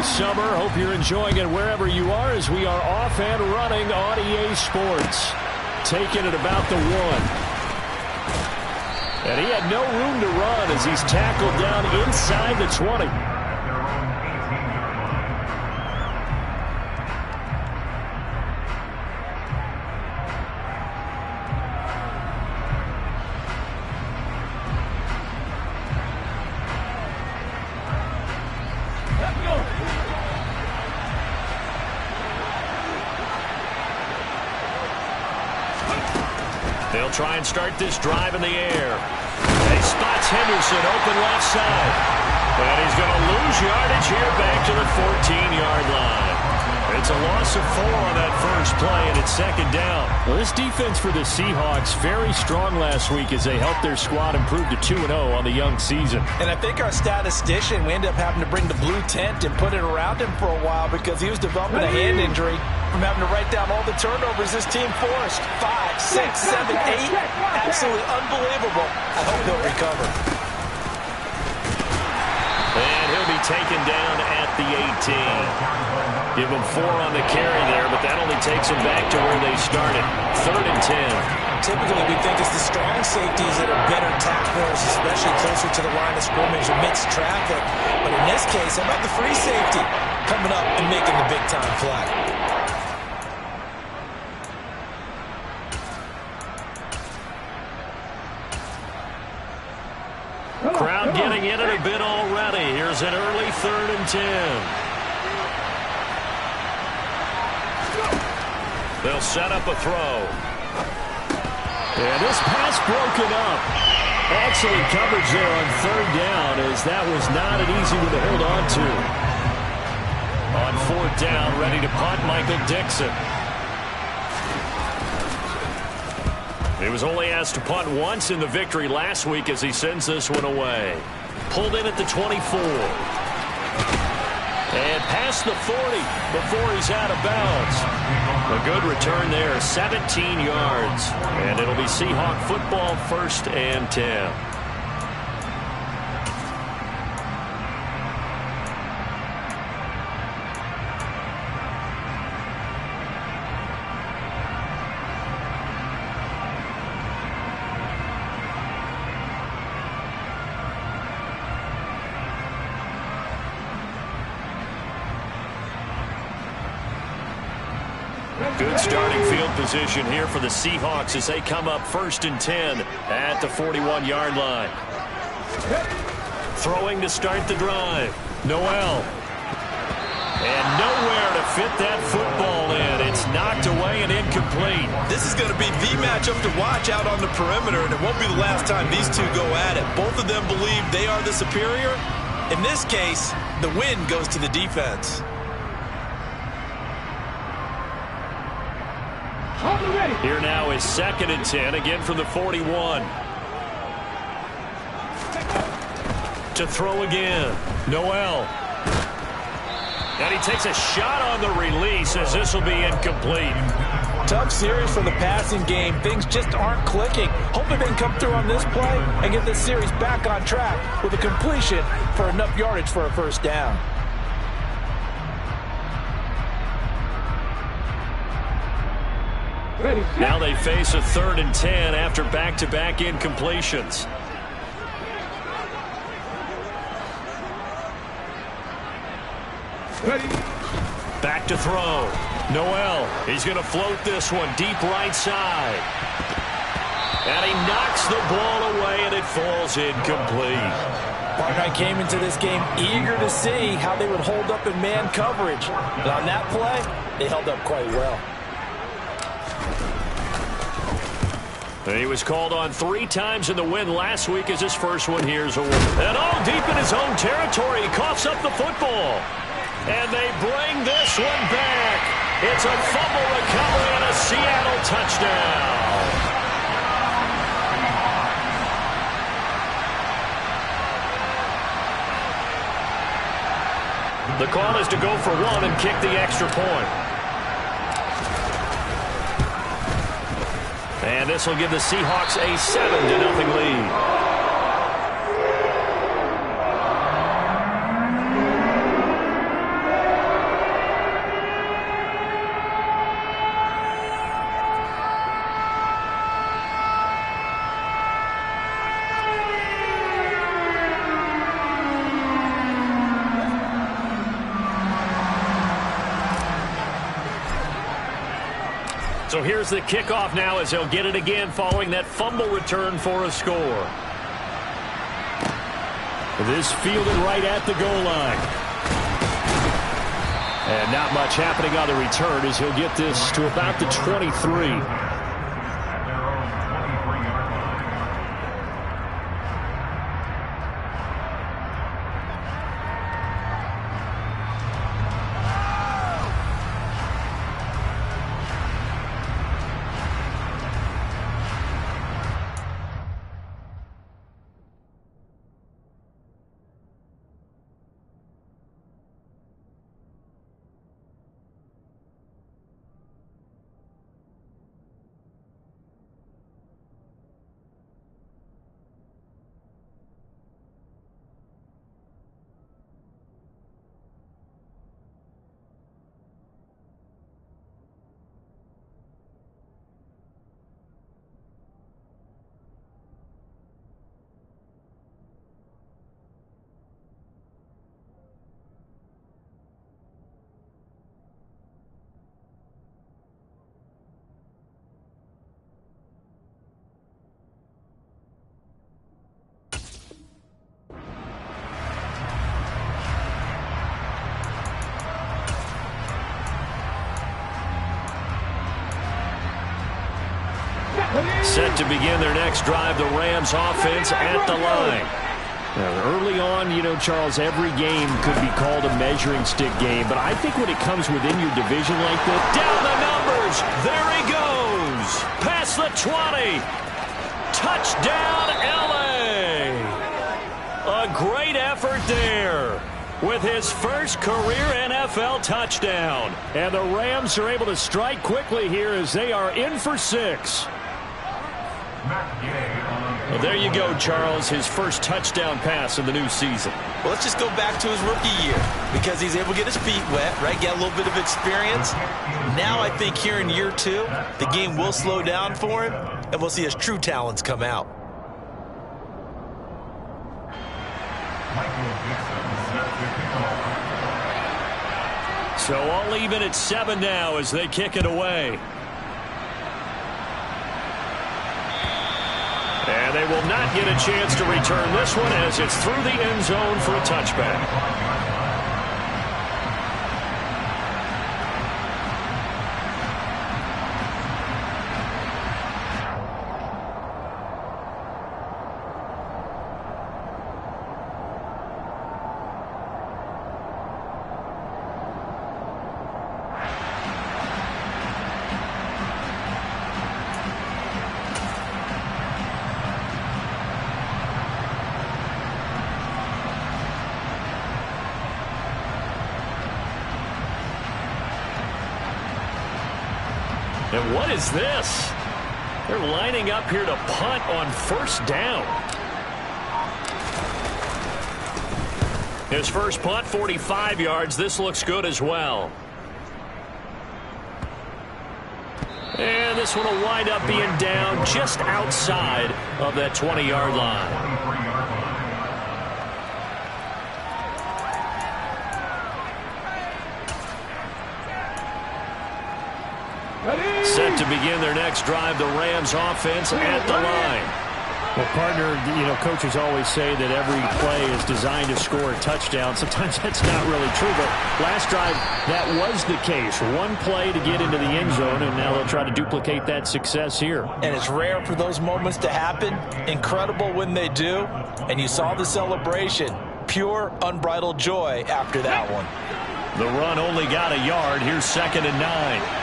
summer. Hope you're enjoying it wherever you are as we are off and running on EA Sports. Taking it about the 1. And he had no room to run as he's tackled down inside the 20. They'll try and start this drive in the air. He spots Henderson open left side. And he's going to lose yardage here back to the 14-yard line. It's a loss of 4 on that first play, and it's second down. Well, this defense for the Seahawks very strong last week as they helped their squad improve to 2-0 on the young season. And I think our statistician, we ended up having to bring the blue tent and put it around him for a while because he was developing a hand injury from having to write down all the turnovers this team forced. 5, 6, 7, 8. Absolutely unbelievable. I hope he'll recover. And he'll be taken down at the 18. Give him 4 on the carry there, but that only takes them back to where they started. 3rd and 10. Typically, we think it's the strong safeties that are better tacklers, especially closer to the line of scrimmage amidst traffic. But in this case, how about the free safety coming up and making the big-time play? Crowd getting in it a bit already. Here's an early 3rd and 10. They'll set up a throw. And this pass broken up. Excellent coverage there on 3rd down as that was not an easy one to hold on to. On 4th down, ready to punt, Michael Dixon. He was only asked to punt once in the victory last week as he sends this one away. Pulled in at the 24. And past the 40 before he's out of bounds. A good return there, 17 yards. And it'll be Seahawk football, 1st and 10. Good starting field position here for the Seahawks as they come up 1st and 10 at the 41-yard line. Throwing to start the drive. Noel. And nowhere to fit that football in. It's knocked away and incomplete. This is going to be the matchup to watch out on the perimeter, and it won't be the last time these two go at it. Both of them believe they are the superior. In this case, the win goes to the defense. Here now is 2nd and 10, again from the 41. To throw again, Noel. And he takes a shot on the release as this will be incomplete. Tough series for the passing game. Things just aren't clicking. Hoping they can come through on this play and get this series back on track with a completion for enough yardage for a 1st down. Now they face a 3rd and 10 after back-to-back incompletions. Back to throw. Noel, he's going to float this one deep right side. And he knocks the ball away and it falls incomplete. Barnett came into this game eager to see how they would hold up in man coverage. But on that play, they held up quite well. He was called on 3 times in the win last week as his first one. Here's a win. And all deep in his own territory, he coughs up the football. And they bring this one back. It's a fumble recovery and a Seattle touchdown. The call is to go for 1 and kick the extra point. And this will give the Seahawks a 7-0 lead. So here's the kickoff now as he'll get it again following that fumble return for a score. This fielded right at the goal line. And not much happening on the return as he'll get this to about the 23. Set to begin their next drive, the Rams offense at the line. Now, early on, you know, Charles, every game could be called a measuring stick game, but I think when it comes within your division like this... Down the numbers! There he goes! Past the 20! Touchdown, L.A.! A great effort there with his first career NFL touchdown. And the Rams are able to strike quickly here as they are in for 6. Well, there you go, Charles, his first touchdown pass of the new season. Well, let's just go back to his rookie year because he's able to get his feet wet, right? Get a little bit of experience. Now I think here in year 2, the game will slow down for him, and we'll see his true talents come out. So all even at 7 now as they kick it away. And they will not get a chance to return this one as it's through the end zone for a touchback. And what is this? They're lining up here to punt on first down. His first punt, 45 yards. This looks good as well. And this one will wind up being down just outside of that 20-yard line. Set to begin their next drive, the Rams offense at the line. Well, partner, you know, coaches always say that every play is designed to score a touchdown. Sometimes that's not really true, but last drive, that was the case. One play to get into the end zone, and now they'll try to duplicate that success here. And it's rare for those moments to happen. Incredible when they do. And you saw the celebration. Pure, unbridled joy after that one. The run only got a yard. Here's 2nd and 9.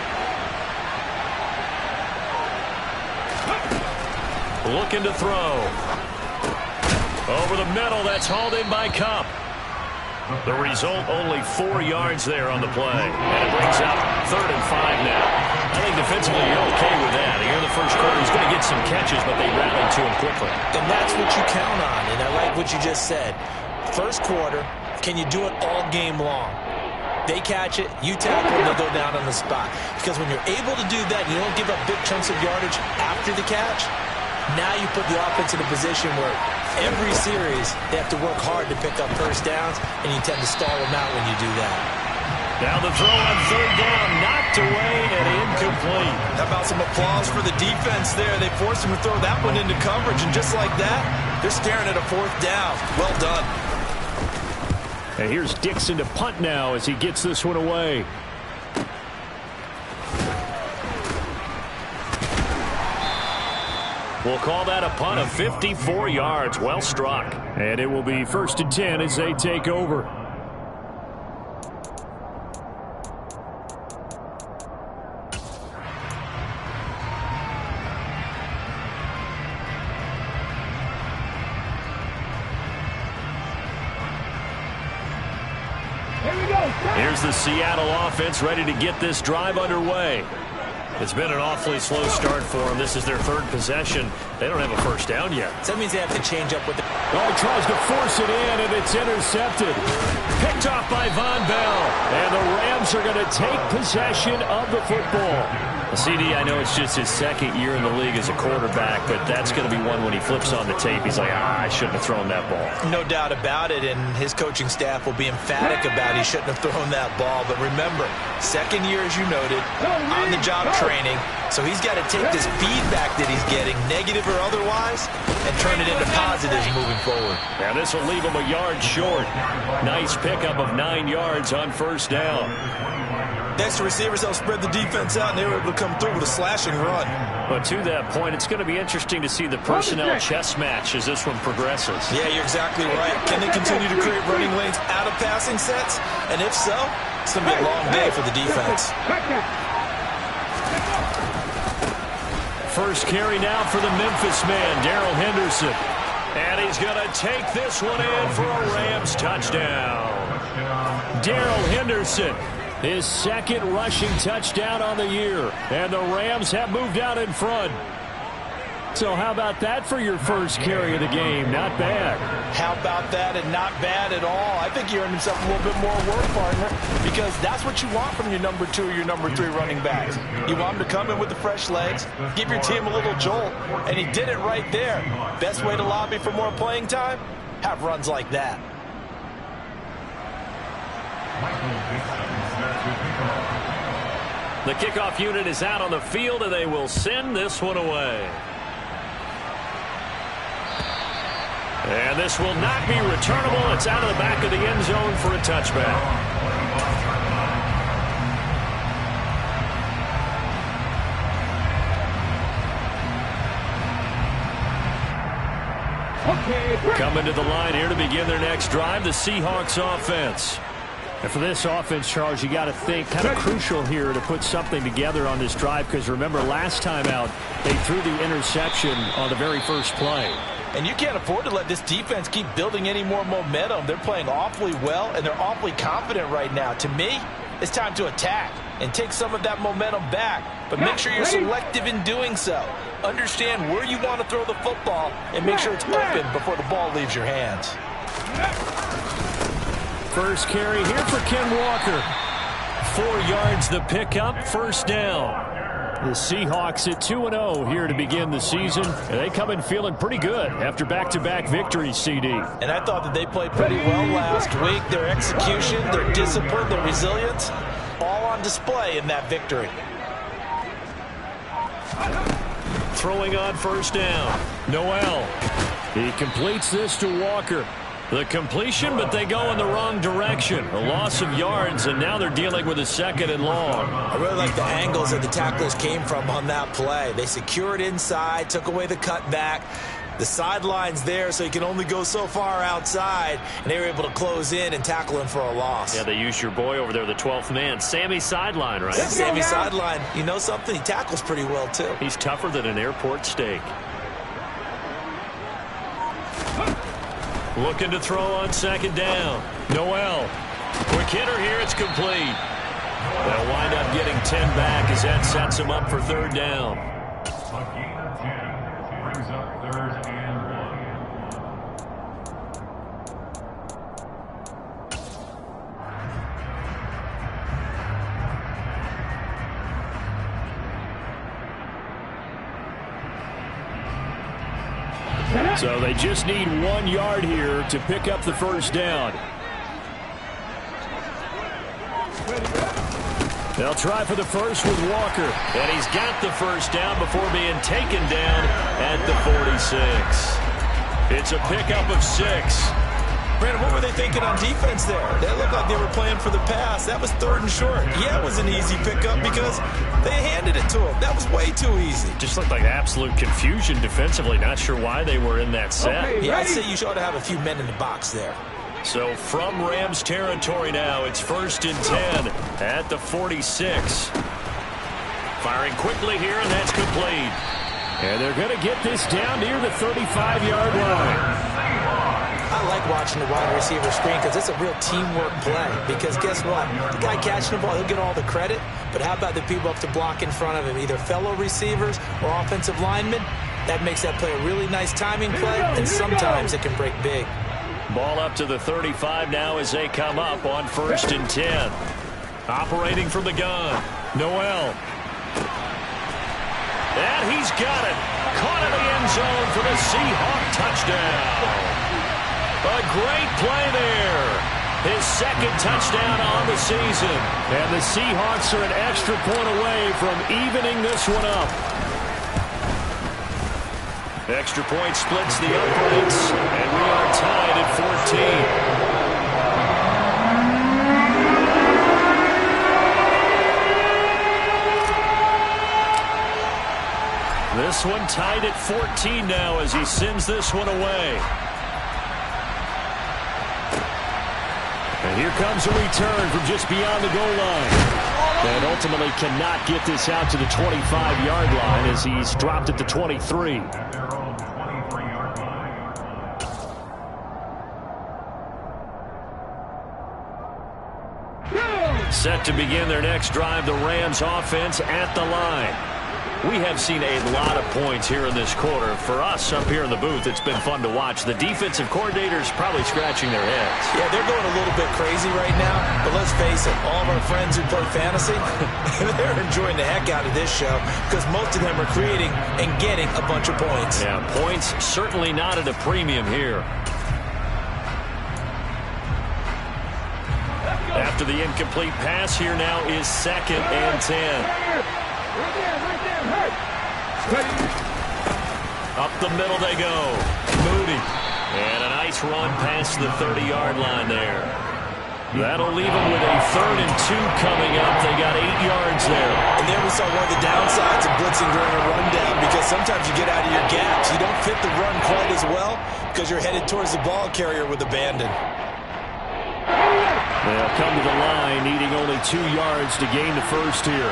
Looking to throw. Over the middle, that's hauled in by Kupp. The result, only 4 yards there on the play. And it brings up 3rd and 5 now. I think defensively you're okay with that. Here in the first quarter, he's going to get some catches, but they rallied to him quickly. And that's what you count on, and I like what you just said. First quarter, can you do it all game long? They catch it, you tackle, and they'll go down on the spot. Because when you're able to do that, you don't give up big chunks of yardage after the catch. Now you put the offense in a position where every series they have to work hard to pick up first downs, and you tend to stall them out when you do that. Now the throw on third down, knocked away and incomplete. How about some applause for the defense there? They forced him to throw that one into coverage, and just like that, they're staring at a fourth down. Well done. And here's Dixon to punt now as he gets this one away. We'll call that a punt of 54 yards. Well struck. And it will be 1st and 10 as they take over. Here's the Seattle offense ready to get this drive underway. It's been an awfully slow start for them. This is their third possession. They don't have a first down yet. So that means they have to change up with the... Oh, he tries to force it in, and it's intercepted. Picked off by Von Bell. And the Rams are going to take possession of the football. CD, I know it's just his second year in the league as a quarterback, but that's going to be one when he flips on the tape. He's like, I shouldn't have thrown that ball. No doubt about it, and his coaching staff will be emphatic about he shouldn't have thrown that ball. But remember, second year, as you noted, on-the-job training, so he's got to take this feedback that he's getting, negative or otherwise, and turn it into positives moving forward. Now this will leave him a yard short. Nice pickup of 9 yards on first down. Next to receivers, they'll spread the defense out, and they were able to come through with a slashing run. But to that point, it's going to be interesting to see the personnel chess match as this one progresses. Yeah, you're exactly right. Can they continue to create running lanes out of passing sets? And if so, it's going to be a long day for the defense. First carry now for the Memphis man, Darrell Henderson. And he's going to take this one in for a Rams touchdown. Darrell Henderson, his second rushing touchdown on the year. And the Rams have moved out in front. So how about that for your first carry of the game? Not bad. How about that, and not bad at all. I think he earned himself a little bit more work, partner, because that's what you want from your number 2 or your number 3 running backs. You want him to come in with the fresh legs, give your team a little jolt, and he did it right there. Best way to lobby for more playing time? Have runs like that. The kickoff unit is out on the field, and they will send this one away. And this will not be returnable. It's out of the back of the end zone for a touchback. Coming to the line here to begin their next drive, the Seahawks offense. And for this offense, Charles, you got to think kind of crucial here to put something together on this drive, because remember last time out they threw the interception on the very first play. And you can't afford to let this defense keep building any more momentum. They're playing awfully well, and they're awfully confident right now. To me, it's time to attack and take some of that momentum back. But make sure you're selective in doing so. Understand where you want to throw the football and make sure it's open before the ball leaves your hands. First carry here for Ken Walker. 4 yards the pickup, first down. The Seahawks at 2-0 here to begin the season. And they come in feeling pretty good after back-to-back victories, CD. And I thought that they played pretty well last week. Their execution, their discipline, their resilience, all on display in that victory. Throwing on first down. Noel. He completes this to Walker. The completion, but they go in the wrong direction. A loss of yards, and now they're dealing with a 2nd and long. I really like the angles that the tackles came from on that play. They secured inside, took away the cutback. The sideline's there, so you can only go so far outside, and they were able to close in and tackle him for a loss. Yeah, they used your boy over there, the 12th man. Sammy Sideline, right? Yeah, Sammy Sideline. You know something? He tackles pretty well, too. He's tougher than an airport steak. Looking to throw on 2nd down. Noel. Quick hitter here. It's complete. They'll wind up getting 10 back as that sets him up for 3rd down. Brings up 3rd and 1. So they just need 1 yard here to pick up the first down. They'll try for the first with Walker. And he's got the first down before being taken down at the 46. It's a pickup of 6. Brandon, what were they thinking on defense there? That looked like they were playing for the pass. That was 3rd and short. Yeah, it was an easy pickup because they handed it to him. That was way too easy. Just looked like absolute confusion defensively. Not sure why they were in that set. Yeah, I'd say you ought to have a few men in the box there. So from Rams territory now, it's 1st and 10 at the 46. Firing quickly here, and that's complete. And they're going to get this down near the 35-yard line. I like watching the wide receiver screen because it's a real teamwork play. Because guess what? The guy catching the ball, he'll get all the credit. But how about the people up to block in front of him, either fellow receivers or offensive linemen? That makes that play a really nice timing play, and sometimes it can break big. Ball up to the 35 now as they come up on 1st and 10. Operating from the gun, Noel. And he's got it. Caught in the end zone for the Seahawk touchdown. A great play there. His 2nd touchdown on the season. And the Seahawks are an extra point away from evening this one up. Extra point splits the uprights, and we are tied at 14. This one tied at 14 now as he sends this one away. And here comes a return from just beyond the goal line. And ultimately cannot get this out to the 25-yard line as he's dropped at the 23. Set to begin their next drive, the Rams offense at the line. We have seen a lot of points here in this quarter. For us up here in the booth, it's been fun to watch. The defensive coordinators probably scratching their heads. Yeah, they're going a little bit crazy right now. But let's face it, all of our friends who play fantasy, they're enjoying the heck out of this show because most of them are creating and getting a bunch of points. Yeah, points certainly not at a premium here. After the incomplete pass, here now is 2nd and 10. Up the middle they go. Moody. And a nice run past the 30-yard line there. That'll leave them with a 3rd and 2 coming up. They got 8 yards there. And there we saw one of the downsides of blitzing during a rundown because sometimes you get out of your gaps. You don't fit the run quite as well because you're headed towards the ball carrier with abandon. They'll come to the line needing only 2 yards to gain the first here.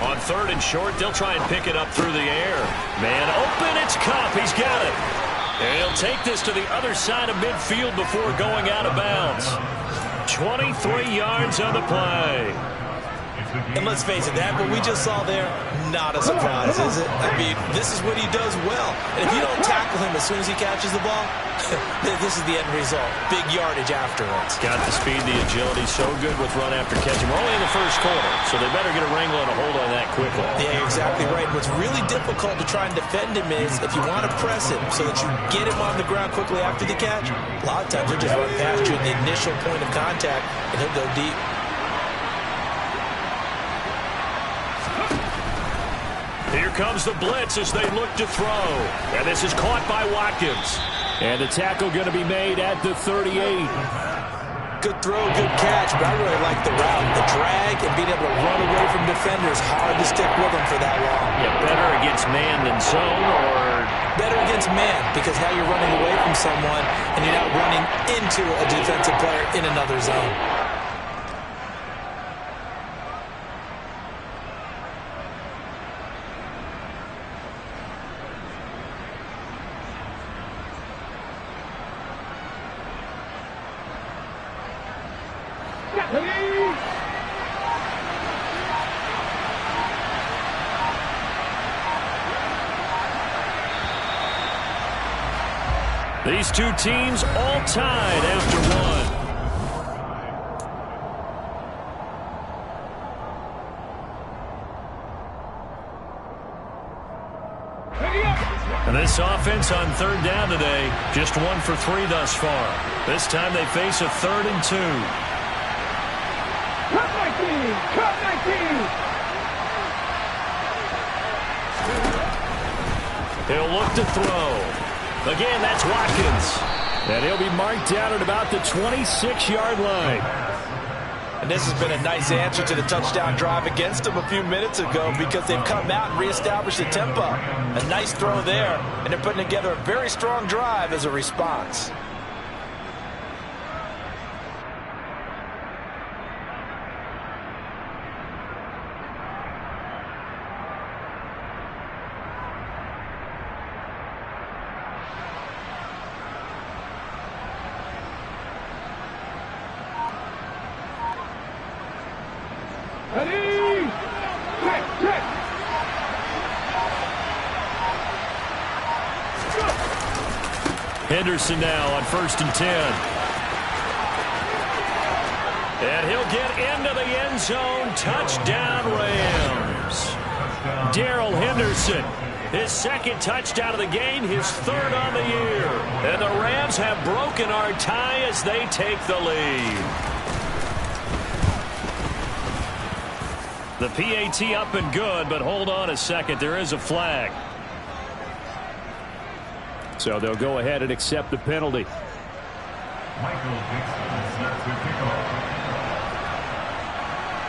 On 3rd and short, they'll try and pick it up through the air. Man open, it's Kupp. He's got it. And he'll take this to the other side of midfield before going out of bounds. 23 yards on the play. And let's face it, that what we just saw there, not a surprise, is it? I mean, this is what he does well. And if you don't tackle him as soon as he catches the ball, this is the end result. Big yardage afterwards. Got the speed, the agility, so good with run after catch. We're only in the first quarter, so they better get a wrangle and a hold on that quickly. Yeah, you're exactly right. What's really difficult to try and defend him is if you want to press him so that you get him on the ground quickly after the catch, a lot of times he'll just run past you at the initial point of contact, and he'll go deep. Here comes the blitz as they look to throw. And this is caught by Watkins. And the tackle going to be made at the 38. Good throw, good catch, but I really like the route. The drag and being able to run away from defenders, hard to stick with them for that long. Yeah, better against man than zone, or better against man because now you're running away from someone and you're not running into a defensive player in another zone. These two teams all tied after one. This offense on third down today, just 1 for 3 thus far. This time they face a 3rd and 2. Cut 19! Cut 19! He'll look to throw. Again, that's Watkins. And he'll be marked down at about the 26-yard line. And this has been a nice answer to the touchdown drive against them a few minutes ago because they've come out and reestablished the tempo. A nice throw there, and they're putting together a very strong drive as a response. Ready! Check! Henderson now on 1st and 10. And he'll get into the end zone. Touchdown, Rams. Darrell Henderson, his 2nd touchdown of the game, his 3rd on the year. And the Rams have broken our tie as they take the lead. The PAT up and good, but hold on a second. There is a flag. So they'll go ahead and accept the penalty.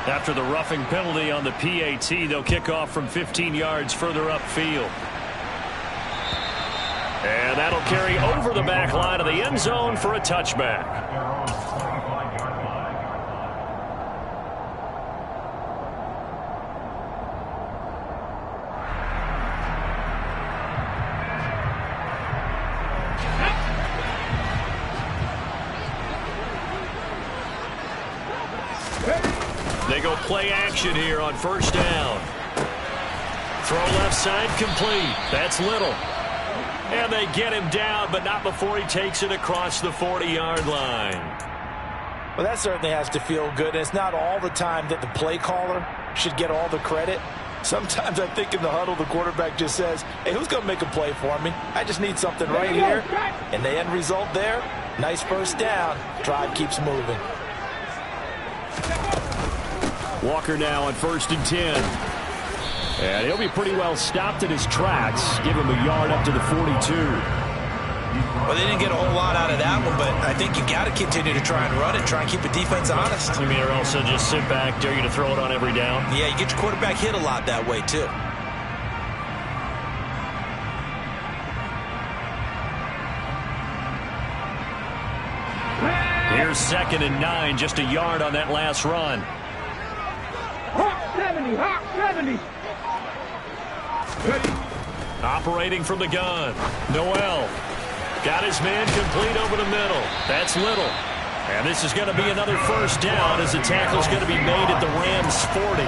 After the roughing penalty on the PAT, they'll kick off from 15 yards further upfield. And that'll carry over the back line of the end zone for a touchback. They go play action here on 1st down. Throw left side complete. That's Little. And they get him down, but not before he takes it across the 40-yard line. Well, that certainly has to feel good. And it's not all the time that the play caller should get all the credit. Sometimes I think in the huddle, the quarterback just says, hey, who's going to make a play for me? I just need something right here. And the end result there, nice 1st down. Drive keeps moving. Walker now on 1st and 10. And he'll be pretty well stopped in his tracks. Give him a yard up to the 42. Well, they didn't get a whole lot out of that one, but I think you got to continue to try and run it, try and keep the defense honest. You mean, or also just sit back, dare you to throw it on every down? Yeah, you get your quarterback hit a lot that way, too. Here's 2nd and 9, just a yard on that last run. Hawk 70! Hawk 70! Ready? Operating from the gun. Noel got his man complete over the middle. That's Little. And this is going to be another 1st down as the tackle's going to be made at the Rams' 40.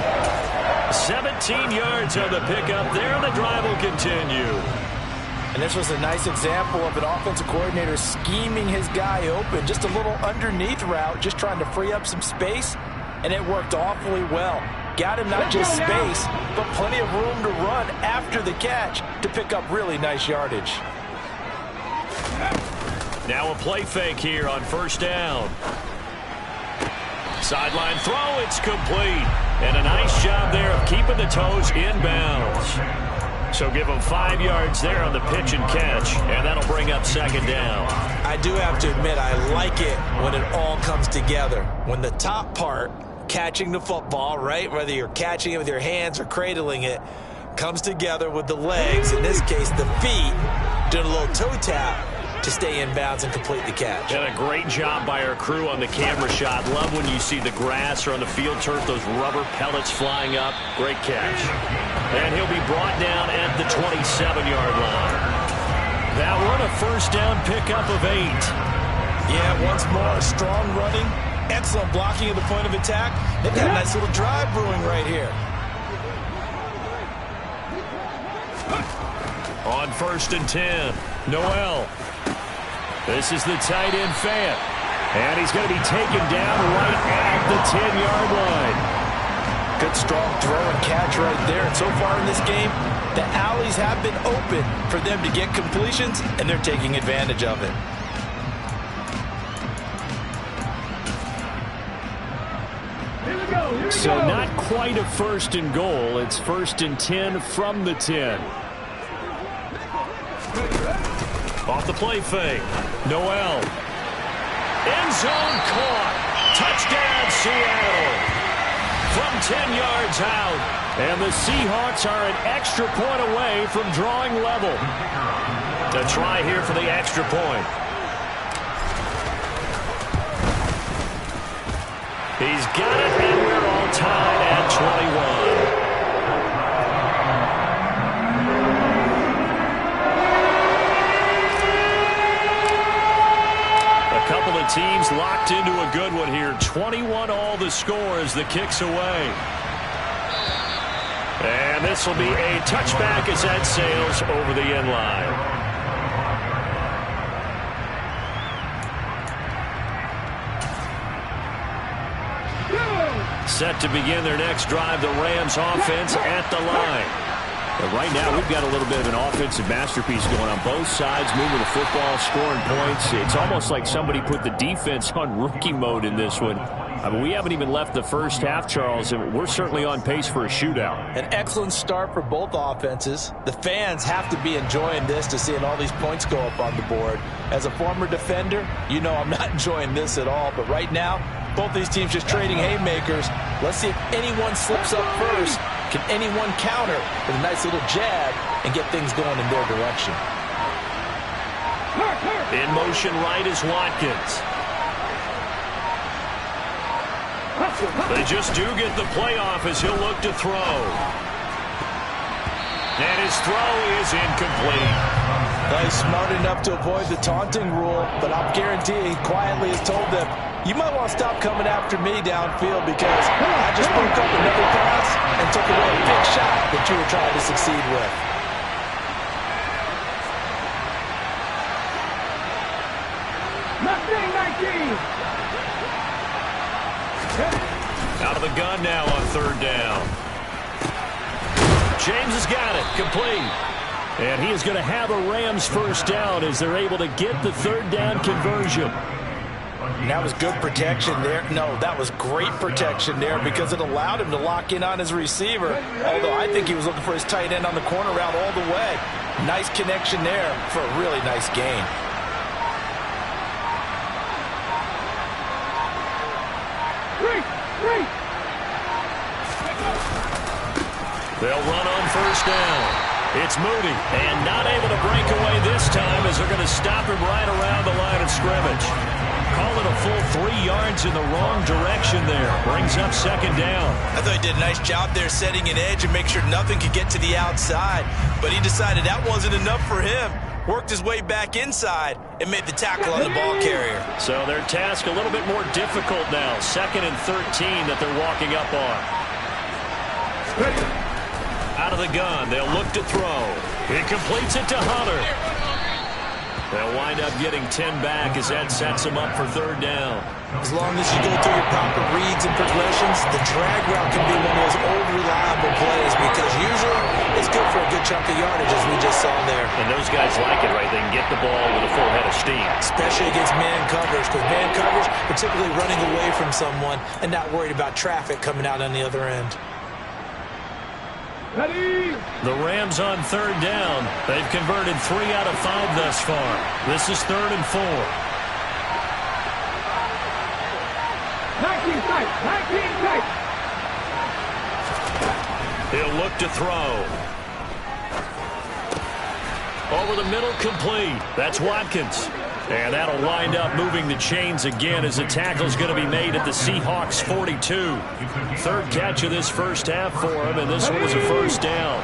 17 yards on the pickup there, and the drive will continue. And this was a nice example of an offensive coordinator scheming his guy open. Just a little underneath route, just trying to free up some space, and it worked awfully well. Got him not just space, but plenty of room to run after the catch to pick up really nice yardage. Now a play fake here on 1st down. Sideline throw, it's complete. And a nice job there of keeping the toes inbounds. So give them 5 yards there on the pitch and catch, and that'll bring up 2nd down. I do have to admit, I like it when it all comes together. When the top part, catching the football, right, whether you're catching it with your hands or cradling it, comes together with the legs, in this case the feet, doing a little toe tap to stay in bounds and complete the catch. And a great job by our crew on the camera shot. Love when you see the grass or on the field turf, those rubber pellets flying up. Great catch. And he'll be brought down at the 27-yard line. That one a 1st down pickup of 8. Yeah, once more, strong running, excellent blocking at the point of attack. They've got a nice little drive brewing right here. On 1st and 10, Noel. This is the tight end, Fant. And he's going to be taken down right at the 10-yard line. Good, strong throw and catch right there. And so far in this game, the alleys have been open for them to get completions, and they're taking advantage of it. So not quite a 1st and goal. It's 1st and 10 from the 10. Off the play fake. Noel. End zone caught. Touchdown, Seattle. From 10 yards out. And the Seahawks are an extra point away from drawing level. A try here for the extra point. He's got it, and we're all tied at 21. A couple of teams locked into a good one here. 21 all the score as the kick's away. And this will be a touchback as that sails over the end line. Set to begin their next drive, the Rams offense at the line. But right now, we've got a little bit of an offensive masterpiece going on both sides, moving the football, scoring points. It's almost like somebody put the defense on rookie mode in this one. I mean, we haven't even left the first half, Charles, and we're certainly on pace for a shootout. An excellent start for both offenses. The fans have to be enjoying this to seeing all these points go up on the board. As a former defender, you know I'm not enjoying this at all. But right now, both these teams just trading haymakers. Let's see if anyone slips up first. Can anyone counter with a nice little jab and get things going in their direction? In motion right is Watkins. They just do get the playoff as he'll look to throw. And his throw is incomplete. He's smart enough to avoid the taunting rule, but I'll guarantee he quietly has told them, you might want to stop coming after me downfield because I just broke up another pass and took away a big shot that you were trying to succeed with. Out of the gun now on 3rd down. James has got it. Complete. And he is going to have a Rams 1st down as they're able to get the 3rd down conversion. And that was good protection there. No, that was great protection there because it allowed him to lock in on his receiver. Although I think he was looking for his tight end on the corner route all the way. Nice connection there for a really nice gain. They'll run on 1st down. It's Moody, and not able to break away this time as they're going to stop him right around the line of scrimmage. Call it a full 3 yards in the wrong direction there. Brings up 2nd down. I thought he did a nice job there setting an edge and make sure nothing could get to the outside. But he decided that wasn't enough for him. Worked his way back inside and made the tackle on the ball carrier. So their task a little bit more difficult now. 2nd and 13 that they're walking up on. Out of the gun, they'll look to throw. He completes it to Hunter. They'll wind up getting 10 back as that sets them up for 3rd down. As long as you go through your proper reads and progressions, the drag route can be one of those old reliable plays because usually it's good for a good chunk of yardage as we just saw there. And those guys like it, right? They can get the ball with a full head of steam. Especially against man coverage, because man coverage, particularly running away from someone and not worried about traffic coming out on the other end. The Rams on 3rd down. They've converted 3 out of 5 thus far. This is 3rd and 4. 19 tight. He'll look to throw. Over the middle, complete. That's Watkins. And that'll wind up moving the chains again as the tackle's going to be made at the Seahawks 42. 3rd catch of this 1st half for him, and this one is a 1st down.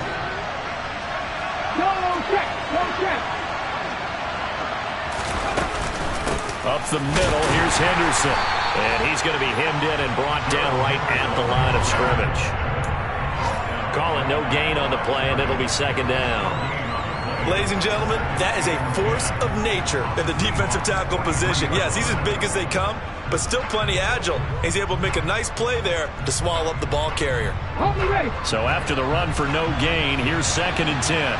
Up the middle, here's Henderson. And he's going to be hemmed in and brought down right at the line of scrimmage. Call it no gain on the play, and it'll be 2nd down. Ladies and gentlemen, that is a force of nature in the defensive tackle position. Yes, he's as big as they come, but still plenty agile. He's able to make a nice play there to swallow up the ball carrier. So after the run for no gain, here's 2nd and 10.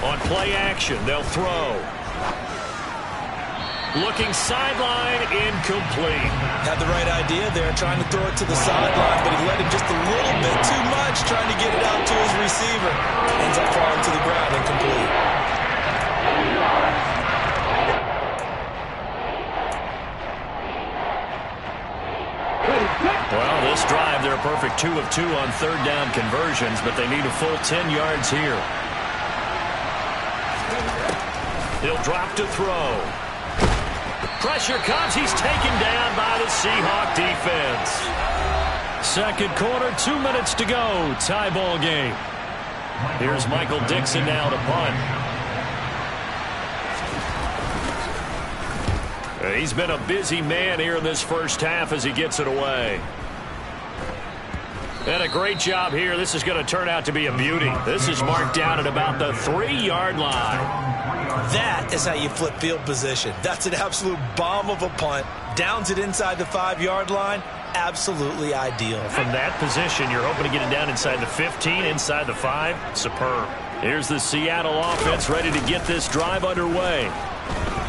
On play action, they'll throw. Looking sideline, incomplete. Had the right idea there, trying to throw it to the sideline, but he led him just a little bit too much, trying to get it out to his receiver. Ends up falling to the ground, incomplete. Well, this drive, they're a perfect 2 of 2 on 3rd down conversions, but they need a full 10 yards here. He'll drop to throw. Pressure comes. He's taken down by the Seahawk defense. 2nd quarter, 2 minutes to go. Tie ball game. Here's Michael Dixon now to punt. He's been a busy man here in this first half as he gets it away. And a great job here. This is going to turn out to be a beauty. This is marked down at about the 3-yard line. That is how you flip field position. That's an absolute bomb of a punt. Downs it inside the 5-yard line. Absolutely ideal. From that position, you're hoping to get it down inside the 15, inside the 5. Superb. Here's the Seattle offense ready to get this drive underway.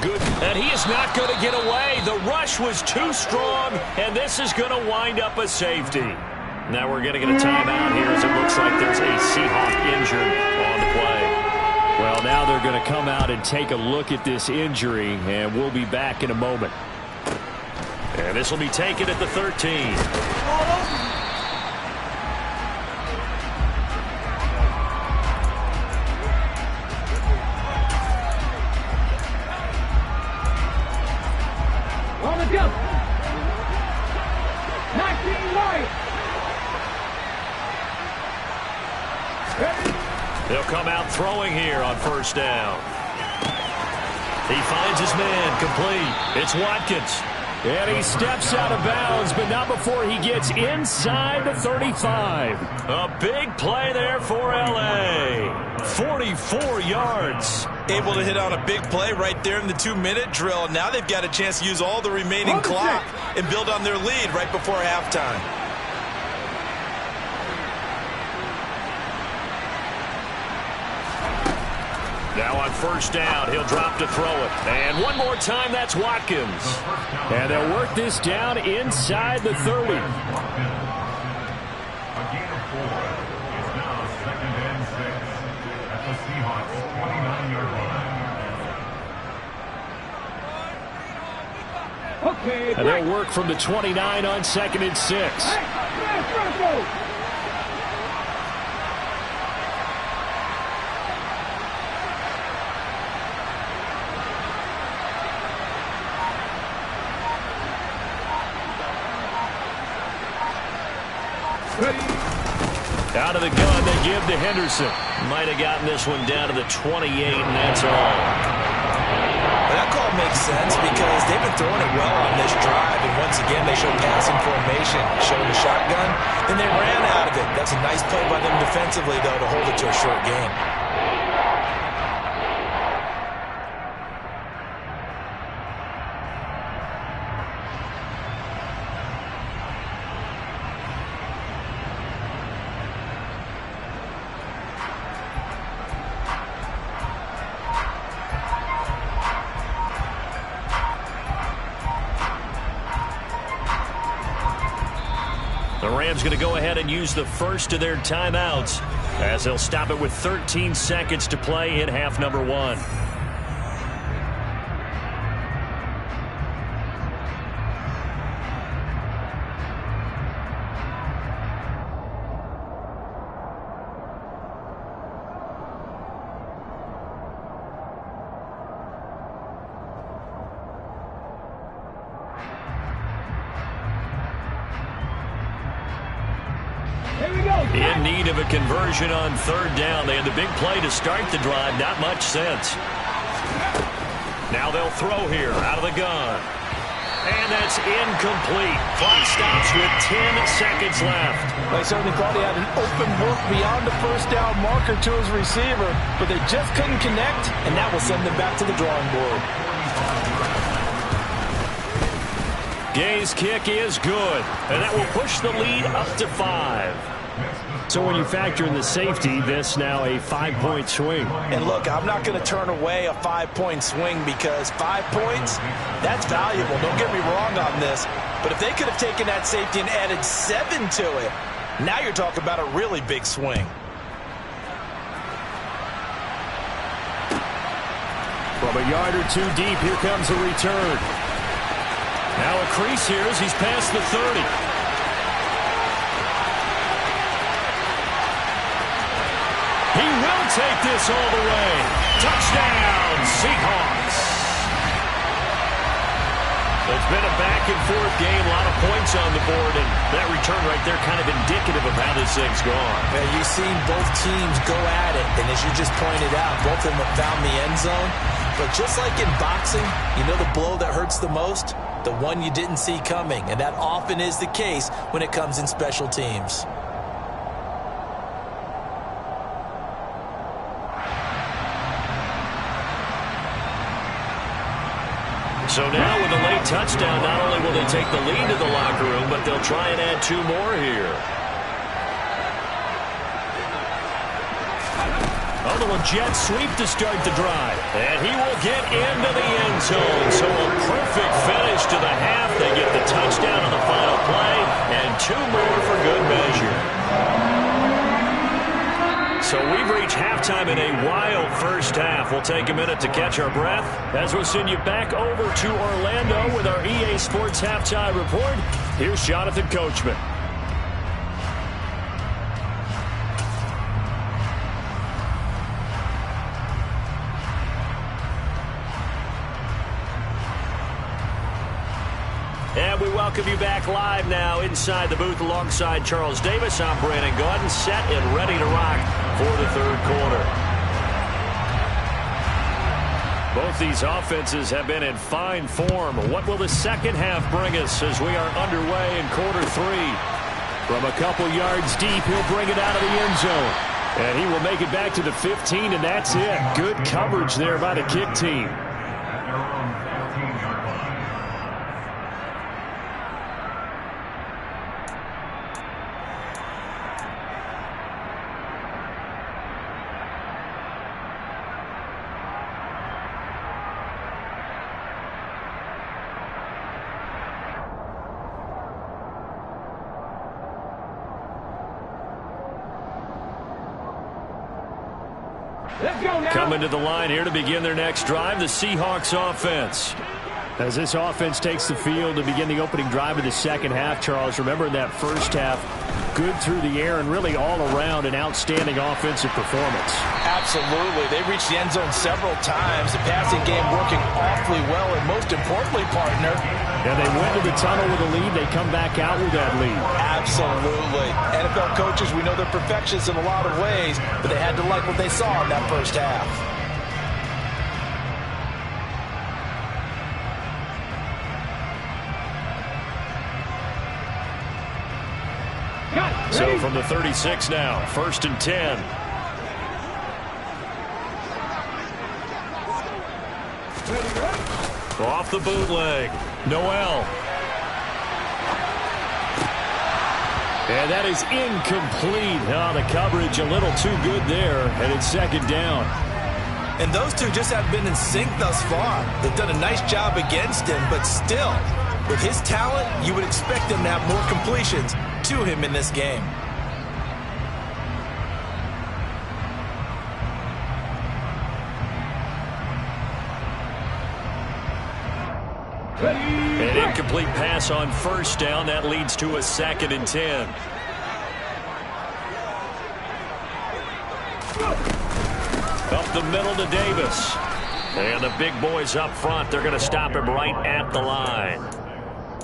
Good. And he is not going to get away. The rush was too strong, and this is going to wind up a safety. Now we're going to get a timeout here as it looks like there's a Seahawk injured on the play. Well, now they're going to come out and take a look at this injury, and we'll be back in a moment. And this will be taken at the 13. On the jump. 19 right. They'll come out throwing here on 1st down. He finds his man, complete. It's Watkins. And he steps out of bounds, but not before he gets inside the 35. A big play there for L.A. 44 yards. Able to hit on a big play right there in the 2-minute drill. Now they've got a chance to use all the remaining clock and build on their lead right before halftime. Now on 1st down, he'll drop to throw it. And one more time, that's Watkins. And they'll work this down inside the 30. A gain of 4. It's now 2nd and 6 at the Seahawks 29-yard line. Okay. And they'll work from the 29 on 2nd and 6. Out of the gun, they give to Henderson. Might have gotten this one down to the 28, and that's all. That call makes sense because they've been throwing it well on this drive, and once again, they show passing formation, showing the shotgun, then they ran out of it. That's a nice play by them defensively, though, to hold it to a short game. The Rams going to go ahead and use the first of their timeouts as they'll stop it with 13 seconds to play in half number 1. In need of a conversion on 3rd down. They had the big play to start the drive. Not much sense. Now they'll throw here out of the gun. And that That's incomplete. Clock stops with 10 seconds left. They certainly thought he had an open look beyond the first down marker to his receiver, but they just couldn't connect, and that will send them back to the drawing board. Gay's kick is good, and that will push the lead up to 5. So when you factor in the safety, this now a 5-point swing. And look, I'm not going to turn away a 5-point swing because 5 points, that's valuable. Don't get me wrong on this. But if they could have taken that safety and added 7 to it, now you're talking about a really big swing. From a yard or two deep, here comes a return. Now a crease here as he's past the 30. He will take this all the way. Touchdown, Seahawks. It's been a back-and-forth game, a lot of points on the board, and that return right there kind of indicative of how this thing's gone. Man, you've seen both teams go at it, and as you just pointed out, both of them have found the end zone. But just like in boxing, you know the blow that hurts the most? The one you didn't see coming, and that often is the case when it comes in special teams. So now with a late touchdown, not only will they take the lead to the locker room, but they'll try and add 2 more here. A little jet sweep to start the drive. And he will get into the end zone. So a perfect finish to the half. They get the touchdown on the final play, and 2 more for good measure. So we've reached halftime in a wild first half. We'll take a minute to catch our breath as we'll send you back over to Orlando with our EA Sports Halftime Report. Here's Jonathan Coachman. And we welcome you back live now inside the booth alongside Charles Davis. I'm Brandon Gaudin, set and ready to rock for the third quarter. Both these offenses have been in fine form. What will the second half bring us as we are underway in quarter 3? From a couple yards deep, he'll bring it out of the end zone. And he will make it back to the 15, and that's it. Good coverage there by the kick team. Coming to the line here to begin their next drive, the Seahawks offense. As this offense takes the field to begin the opening drive of the second half, Charles, remember in that first half, good through the air and really all around an outstanding offensive performance. Absolutely. They reached the end zone several times. The passing game working awfully well, and most importantly, partner, and they went to the tunnel with a lead. They come back out with that lead. Absolutely. NFL coaches, we know they're perfectionists in a lot of ways, but they had to like what they saw in that first half. So from the 36 now, 1st and 10. Off the bootleg, Noel. And that is incomplete. Oh, the coverage a little too good there, and it's second down. And those two just haven't been in sync thus far. They've done a nice job against him, but still, with his talent, you would expect him to have more completions to him in this game. An incomplete pass on first down. That leads to a 2nd and 10. Up the middle to Davis. And the big boys up front, they're going to stop him right at the line.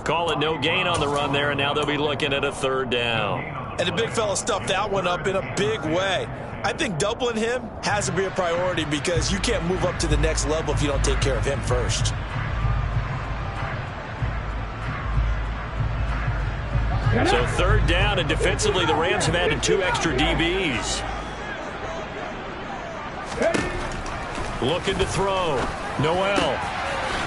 Call it no gain on the run there, and now they'll be looking at a 3rd down. And the big fella stuffed that one up in a big way. I think doubling him has to be a priority because you can't move up to the next level if you don't take care of him first. So third down, and defensively the Rams have added 2 extra DBs. Looking to throw. Noel.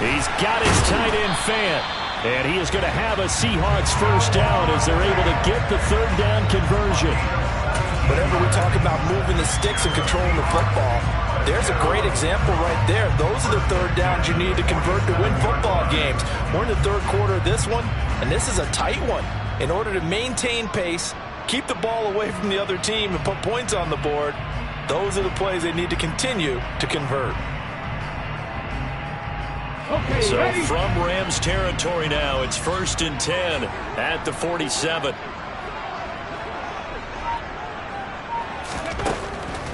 He's got his tight end Fant. And he is going to have a Seahawks first down as they're able to get the third down conversion. Whenever we talk about moving the sticks and controlling the football, there's a great example right there. Those are the third downs you need to convert to win football games. We're in the third quarter of this one, and this is a tight one. In order to maintain pace, keep the ball away from the other team, and put points on the board, those are the plays they need to continue to convert. Okay, so ready? from Rams territory now, it's 1st and 10 at the 47.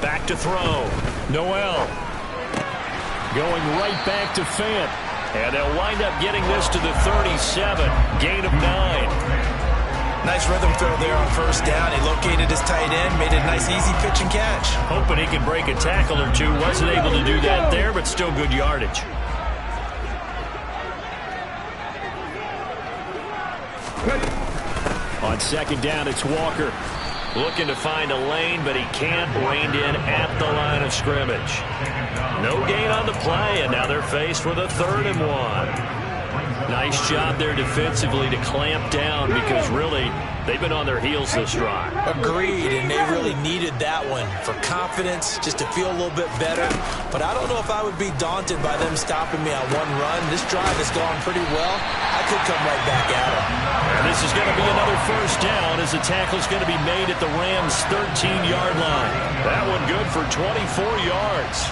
Back to throw. Noel. Going right back to Fant. And they'll wind up getting this to the 37. Gain of 9. Nice rhythm throw there on first down. He located his tight end, made it a nice easy pitch and catch. Hoping he could break a tackle or two. Wasn't able to do that there, but still good yardage. On second down, it's Walker. Looking to find a lane, but he can't. Reined in at the line of scrimmage. No gain on the play, and now they're faced with a 3rd and 1. Nice job there defensively to clamp down, because really they've been on their heels this drive. Agreed, and they really needed that one for confidence, just to feel a little bit better. But I don't know if I would be daunted by them stopping me on one run. This drive has gone pretty well. I could come right back at them. And this is going to be another first down, as the tackle is going to be made at the Rams' 13-yard line. That one good for 24 yards.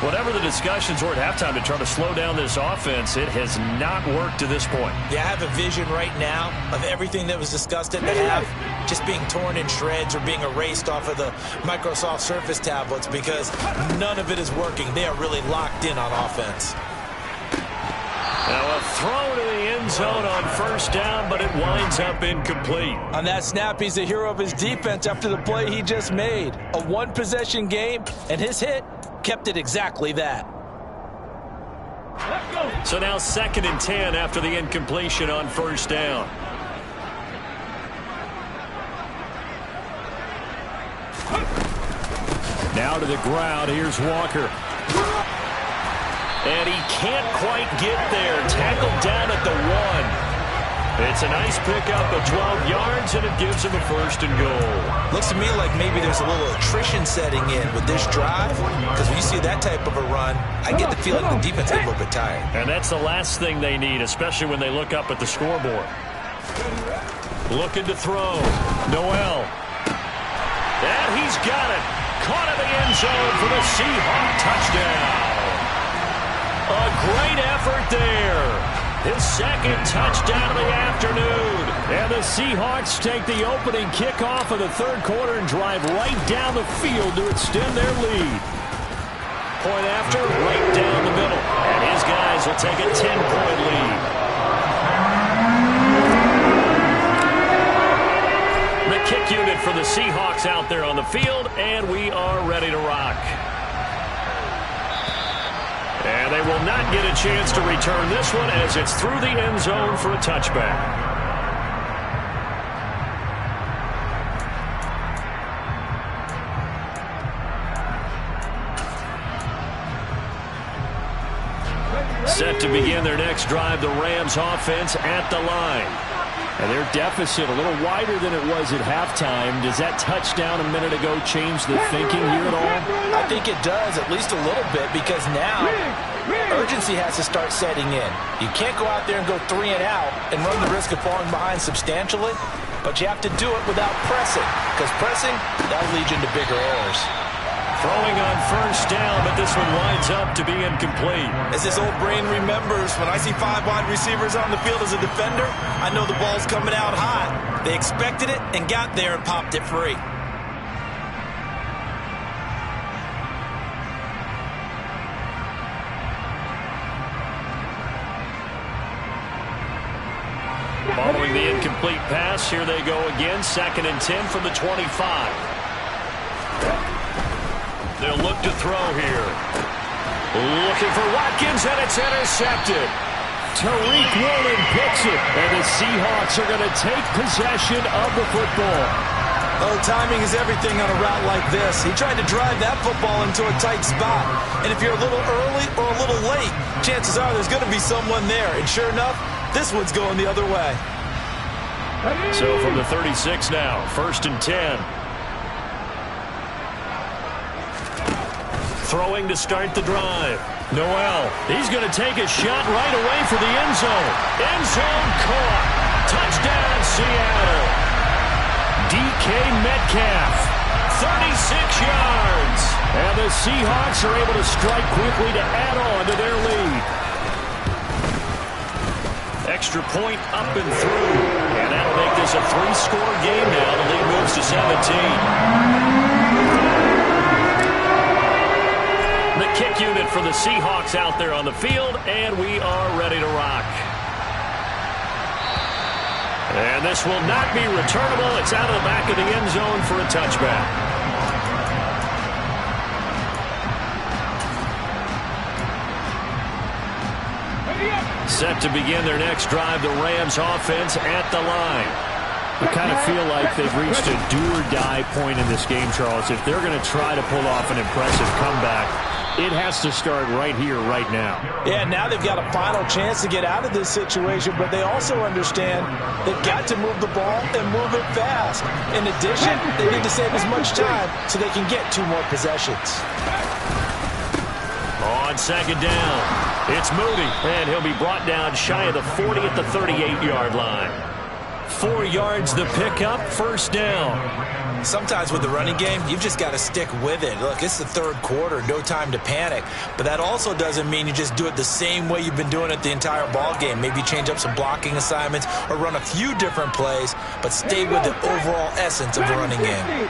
Whatever the discussions were at halftime to try to slow down this offense, it has not worked to this point. Yeah, I have a vision right now of everything that was discussed at the half just being torn in shreds or being erased off of the Microsoft Surface tablets, because none of it is working. They are really locked in on offense. Now a throw to the end zone on first down, but it winds up incomplete. On that snap, he's the hero of his defense after the play he just made. A one-possession game, and his hit kept it exactly that. So now 2nd and 10 after the incompletion on first down. Now to the ground. Here's Walker. And he can't quite get there. Tackled down at the 1. It's a nice pickup of 12 yards, and it gives him a 1st and goal. Looks to me like maybe there's a little attrition setting in with this drive, because when you see that type of a run, I get the feeling the defense is a little bit tired. And that's the last thing they need, especially when they look up at the scoreboard. Looking to throw. Noel. And he's got it. Caught in the end zone for the Seahawk touchdown. A great effort there. His 2nd touchdown of the afternoon. And the Seahawks take the opening kickoff of the 3rd quarter and drive right down the field to extend their lead. Point after, right down the middle. And his guys will take a 10-point lead. The kick unit for the Seahawks out there on the field, and we are ready to rock. And they will not get a chance to return this one, as it's through the end zone for a touchback. Set to begin their next drive, the Rams offense at the line. And their deficit a little wider than it was at halftime. Does that touchdown a minute ago change the thinking here at all? I think it does, at least a little bit, because now urgency has to start setting in. You can't go out there and go 3 and out and run the risk of falling behind substantially, but you have to do it without pressing, because pressing, that'll lead you into bigger errors. Throwing on first down, but this one winds up to be incomplete. As this old brain remembers, when I see 5 wide receivers on the field as a defender, I know the ball's coming out hot. They expected it and got there and popped it free. Following the incomplete pass, here they go again. 2nd and 10 from the 25. They'll look to throw here. Looking for Watkins, and it's intercepted. Tariq Woolen picks completion. And the Seahawks are going to take possession of the football. Oh, timing is everything on a route like this. He tried to drive that football into a tight spot. And if you're a little early or a little late, chances are there's going to be someone there. And sure enough, this one's going the other way. So from the 36 now, 1st and 10. Throwing to start the drive. Noel, he's going to take a shot right away for the end zone. End zone caught. Touchdown, Seattle. DK Metcalf, 36 yards. And the Seahawks are able to strike quickly to add on to their lead. Extra point up and through. And that'll make this a 3-score game now. The lead moves to 17. The kick unit for the Seahawks out there on the field, and we are ready to rock. And this will not be returnable. It's out of the back of the end zone for a touchback. Set to begin their next drive, the Rams offense at the line. I kind of feel like they've reached a do-or-die point in this game, Charles. If they're going to try to pull off an impressive comeback, it has to start right here, right now. Yeah, now they've got a final chance to get out of this situation, but they also understand they've got to move the ball and move it fast. In addition, they need to save as much time so they can get 2 more possessions. On 2nd down, it's Moody, and he'll be brought down shy of the 40 at the 38-yard line. 4 yards the pickup, 1st down. Sometimes with the running game, you've just got to stick with it. Look, it's the 3rd quarter, no time to panic. But that also doesn't mean you just do it the same way you've been doing it the entire ball game. Maybe change up some blocking assignments or run a few different plays, but stay with the overall essence of the running game.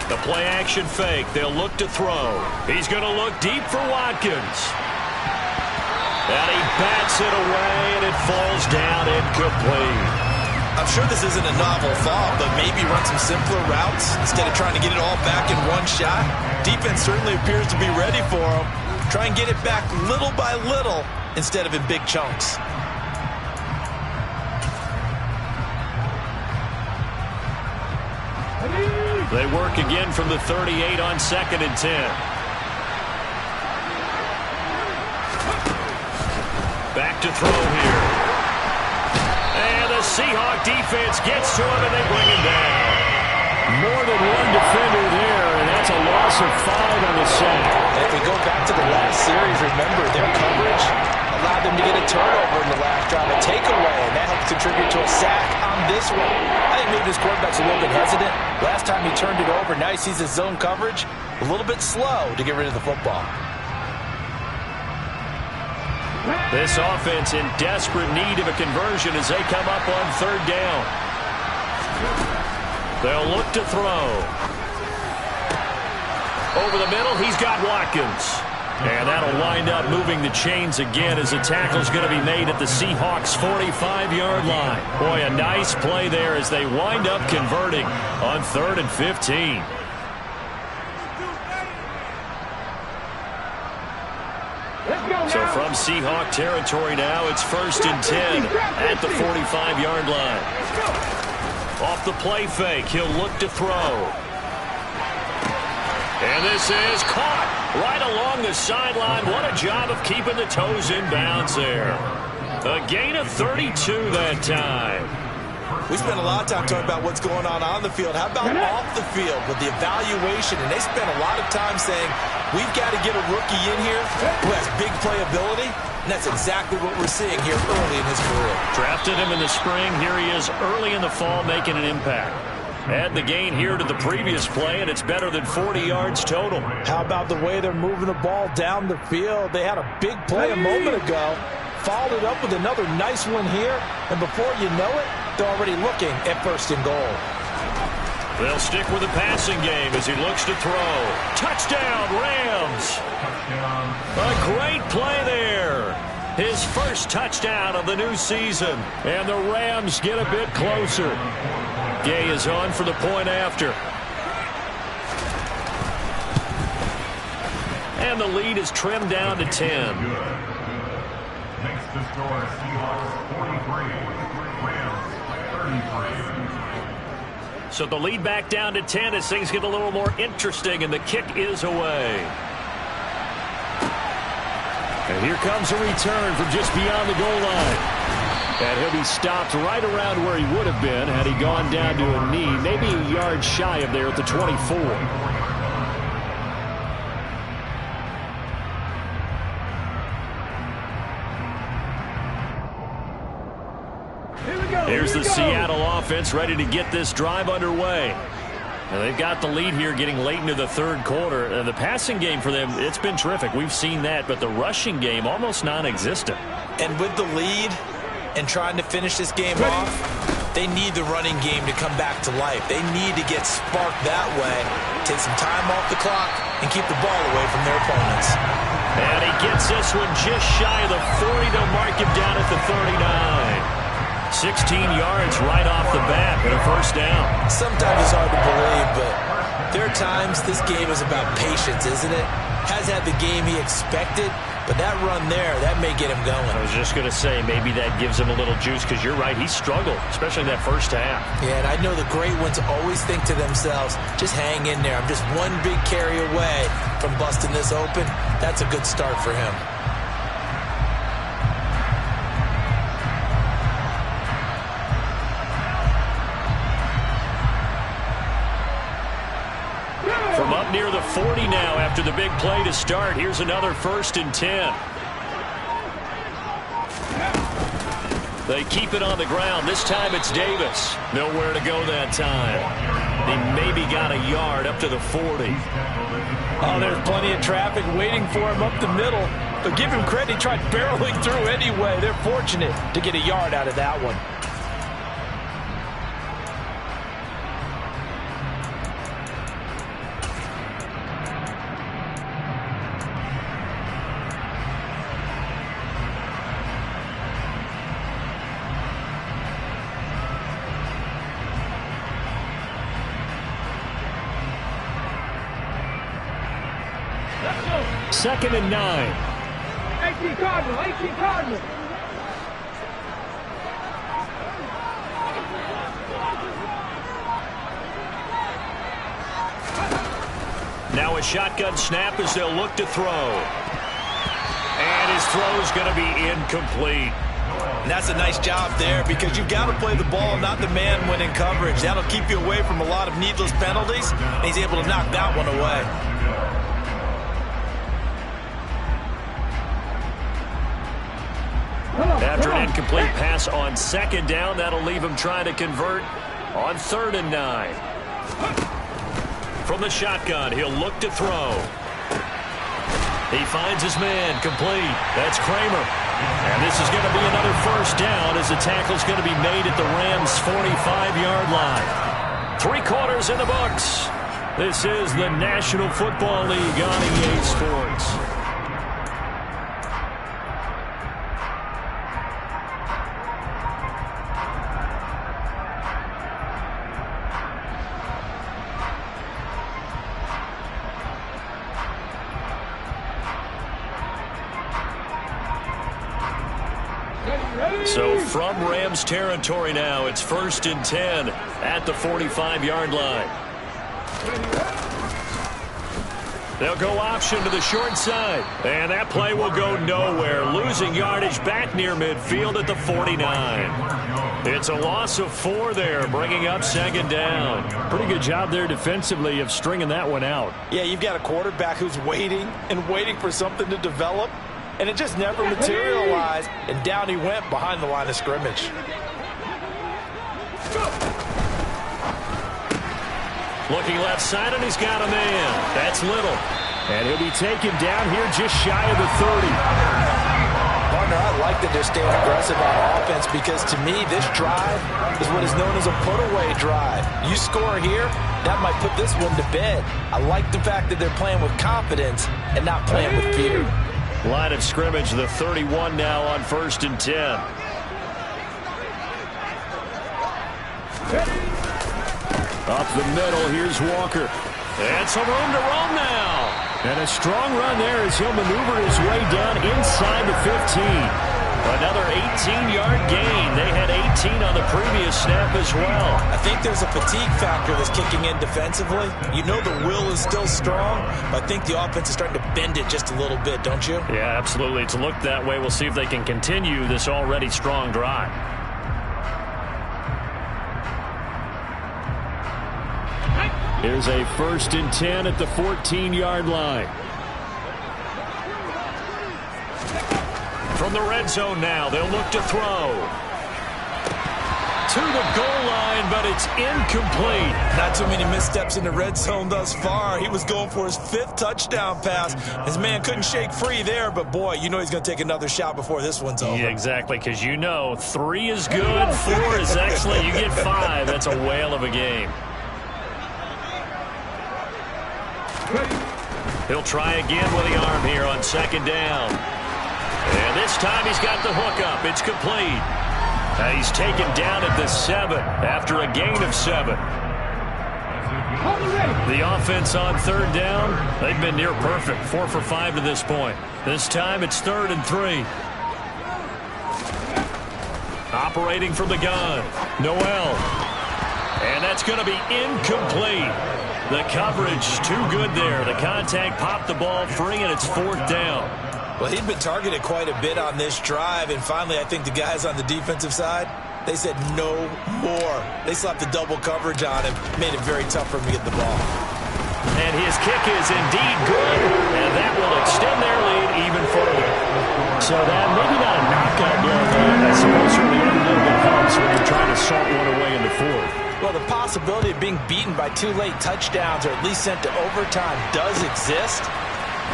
The play-action fake. They'll look to throw. He's going to look deep for Watkins. And he bats it away, and it falls down incomplete. I'm sure this isn't a novel thought, but maybe run some simpler routes instead of trying to get it all back in one shot. Defense certainly appears to be ready for him. Try and get it back little by little instead of in big chunks. They work again from the 38 on 2nd and 10. Back to throw here. And the Seahawk defense gets to him, and they bring him down. More than one defender there, and that's a loss of 5 on the sack. If we go back to the last series, remember, their coverage allowed them to get a turnover in the last drive, a takeaway, and that helps contribute to a sack on this one. I think maybe this quarterback's a little bit hesitant. Last time he turned it over, now he sees his zone coverage a little bit slow to get rid of the football. This offense in desperate need of a conversion as they come up on 3rd down. They'll look to throw. Over the middle, he's got Watkins. And that'll wind up moving the chains again as the tackle's going to be made at the Seahawks' 45-yard line. Boy, a nice play there as they wind up converting on 3rd and 15. So from Seahawk territory now, it's 1st and 10 at the 45-yard line. Off the play fake, he'll look to throw. And this is caught right along the sideline. What a job of keeping the toes in bounds there. A gain of 32 that time. We spent a lot of time talking about what's going on the field. How about off the field with the evaluation? And they spent a lot of time saying, we've got to get a rookie in here who has big playability. And that's exactly what we're seeing here early in his career. Drafted him in the spring. Here he is early in the fall making an impact. Add the gain here to the previous play, and it's better than 40 yards total. How about the way they're moving the ball down the field? They had a big play a moment ago. Followed it up with another nice one here. And before you know it, they're already looking at 1st and goal. They'll stick with the passing game as he looks to throw. Touchdown, Rams. A great play there. His first touchdown of the new season. And the Rams get a bit closer. Gay is on for the point after. And the lead is trimmed down to 10. The score is Seahawks 43, Rams 33. So the lead back down to 10 as things get a little more interesting, and the kick is away. And here comes a return from just beyond the goal line. And he'll be stopped right around where he would have been had he gone down to a knee, maybe a yard shy of there at the 24. Here's the Seattle offense ready to get this drive underway. Now they've got the lead here getting late into the third quarter. The passing game for them, it's been terrific. We've seen that, but the rushing game almost non-existent. And with the lead and trying to finish this game off, they need the running game to come back to life. They need to get sparked that way, take some time off the clock, and keep the ball away from their opponents. And he gets this one just shy of the 40. They'll mark him down at the 39. 16 yards right off the bat and a first down. Sometimes it's hard to believe, but there are times this game is about patience, isn't it? Has had the game he expected, but that run there, that may get him going. I was just going to say, maybe that gives him a little juice, because you're right, he struggled, especially in that first half. Yeah, and I know the great ones always think to themselves, just hang in there. I'm just one big carry away from busting this open. That's a good start for him. From up near the 40 now after the big play to start. Here's another 1st and 10. They keep it on the ground. This time it's Davis. Nowhere to go that time. He maybe got a yard up to the 40. Oh, there's plenty of traffic waiting for him up the middle. But give him credit, he tried barreling through anyway. They're fortunate to get a yard out of that one. Second and 9. 18 Cardinal, 18 Cardinal. Now a shotgun snap as they'll look to throw. And his throw is going to be incomplete. And that's a nice job there, because you've got to play the ball, not the man when in coverage. That'll keep you away from a lot of needless penalties, and he's able to knock that one away. After an incomplete pass on second down, that'll leave him trying to convert on 3rd and 9. From the shotgun, he'll look to throw. He finds his man, complete. That's Kramer. And this is going to be another first down as the tackle's going to be made at the Rams' 45-yard line. 3 quarters in the books. This is the National Football League on EA Sports. So from Rams territory now, it's 1st and 10 at the 45-yard line. They'll go option to the short side. And that play will go nowhere. Losing yardage back near midfield at the 49. It's a loss of 4 there, bringing up 2nd down. Pretty good job there defensively of stringing that one out. Yeah, you've got a quarterback who's waiting and waiting for something to develop, and it just never materialized, and down he went behind the line of scrimmage. Looking left side, and he's got a man. That's Little. And he'll be taken down here just shy of the 30. Partner, I like that they're staying aggressive on offense, because to me, this drive is what is known as a put-away drive. You score here, that might put this one to bed. I like the fact that they're playing with confidence and not playing with fear. Line of scrimmage, the 31 now on 1st and 10. Up the middle, here's Walker. And some room to roam now. And a strong run there as he'll maneuver his way down inside the 15. Another 18-yard gain. They had 18 on the previous snap as well. I think there's a fatigue factor that's kicking in defensively. You know the will is still strong, but I think the offense is starting to bend it just a little bit, don't you? Yeah, absolutely. It's looked that way. We'll see if they can continue this already strong drive. Here's a 1st and 10 at the 14-yard line. From the red zone now, they'll look to throw. To the goal line, but it's incomplete. Not too many missteps in the red zone thus far. He was going for his 5th touchdown pass. His man couldn't shake free there, but boy, you know he's going to take another shot before this one's over. Yeah, exactly, because you know 3 is good, 4 is excellent. You get 5. That's a whale of a game. He'll try again with the arm here on 2nd down. And this time he's got the hook up. It's complete. He's taken down at the 7 after a gain of 7. The offense on 3rd down, they've been near perfect. 4 for 5 to this point. This time it's 3rd and 3. Operating from the gun, Noel. And that's going to be incomplete. The coverage too good there. The contact popped the ball free, and it's 4th down. Well, he'd been targeted quite a bit on this drive, and finally I think the guys on the defensive side, they said no more. They slapped the double coverage on him, made it very tough for him to get the ball. And his kick is indeed good, and that will extend their lead even further. So that maybe not a knockout blow, but I suppose certainly every little bit helps when you're trying to salt one away in the 4th. Well, the possibility of being beaten by 2 late touchdowns or at least sent to overtime does exist.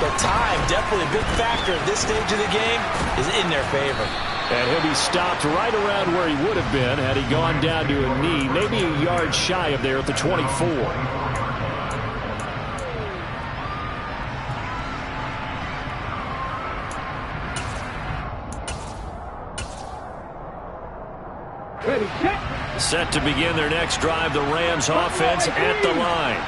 But time, definitely a big factor at this stage of the game, is in their favor. And he'll be stopped right around where he would have been had he gone down to a knee, maybe a yard shy of there at the 24. Set to begin their next drive, the Rams offense at the line.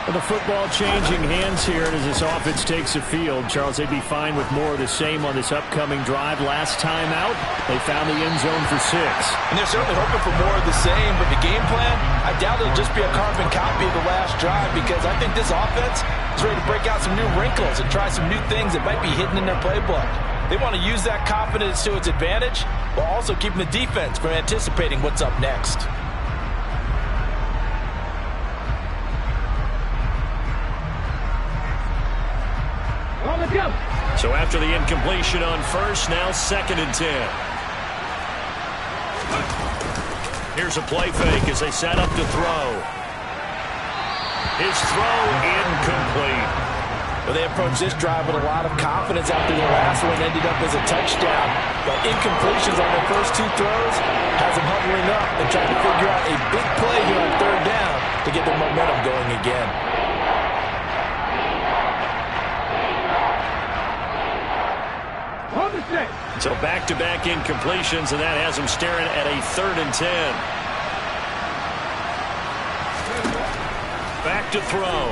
Well, the football changing hands here, and as this offense takes the field, Charles, they'd be fine with more of the same on this upcoming drive. Last time out, they found the end zone for 6. And they're certainly hoping for more of the same, but the game plan, I doubt it'll just be a carbon copy of the last drive, because I think this offense is ready to break out some new wrinkles and try some new things that might be hidden in their playbook. They want to use that confidence to its advantage, while also keeping the defense from anticipating what's up next. So after the incompletion on 1st, now 2nd and 10. Here's a play fake as they set up to throw. His throw incomplete. Well, they approached this drive with a lot of confidence after their last one ended up as a touchdown. But incompletions on their first 2 throws has them huddling up and trying to figure out a big play here on 3rd down to get their momentum going again. So back-to-back incompletions, and that has them staring at a 3rd and 10. Back to throw.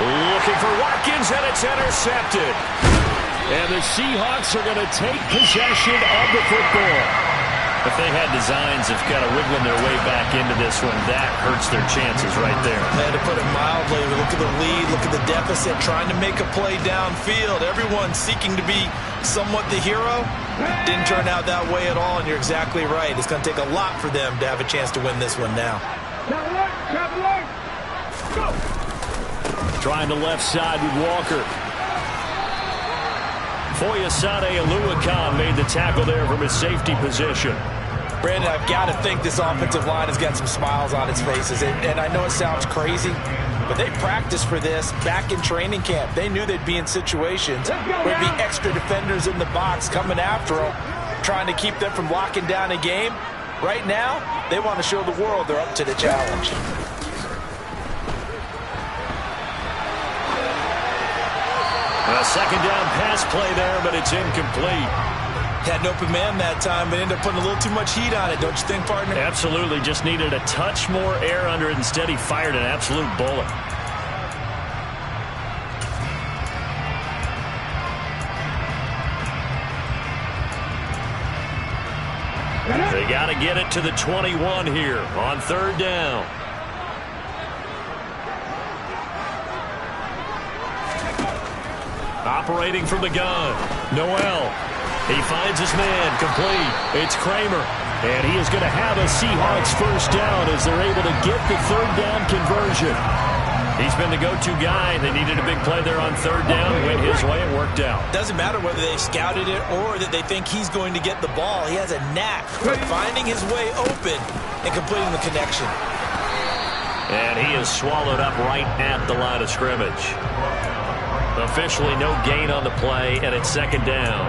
Looking for Watkins, and it's intercepted. And the Seahawks are going to take possession of the football. If they had designs of kind of wiggling their way back into this one, that hurts their chances right there. They had to put it mildly. Look at the lead, look at the deficit, trying to make a play downfield. Everyone seeking to be somewhat the hero. Didn't turn out that way at all, and you're exactly right. It's going to take a lot for them to have a chance to win this one now. Go! Trying the left side with Walker. Foyesade Aluakan made the tackle there from his safety position. Brandon, I've got to think this offensive line has got some smiles on its faces. And I know it sounds crazy, but they practiced for this back in training camp. They knew they'd be in situations where there'd be extra defenders in the box coming after them, trying to keep them from locking down a game. Right now, they want to show the world they're up to the challenge. A 2nd down pass play there, but it's incomplete. Had an open man that time, but ended up putting a little too much heat on it, don't you think, partner? Absolutely. Just needed a touch more air under it. Instead, he fired an absolute bullet. got to get it to the 21 here on 3rd down. Operating from the gun, Noel. He finds his man, complete. It's Kramer. And he is going to have a Seahawks first down as they're able to get the 3rd down conversion. He's been the go-to guy. They needed a big play there on 3rd down. Went his way and worked out. Doesn't matter whether they scouted it or that they think he's going to get the ball. He has a knack for finding his way open and completing the connection. And he is swallowed up right at the line of scrimmage. Officially no gain on the play, and it's 2nd down.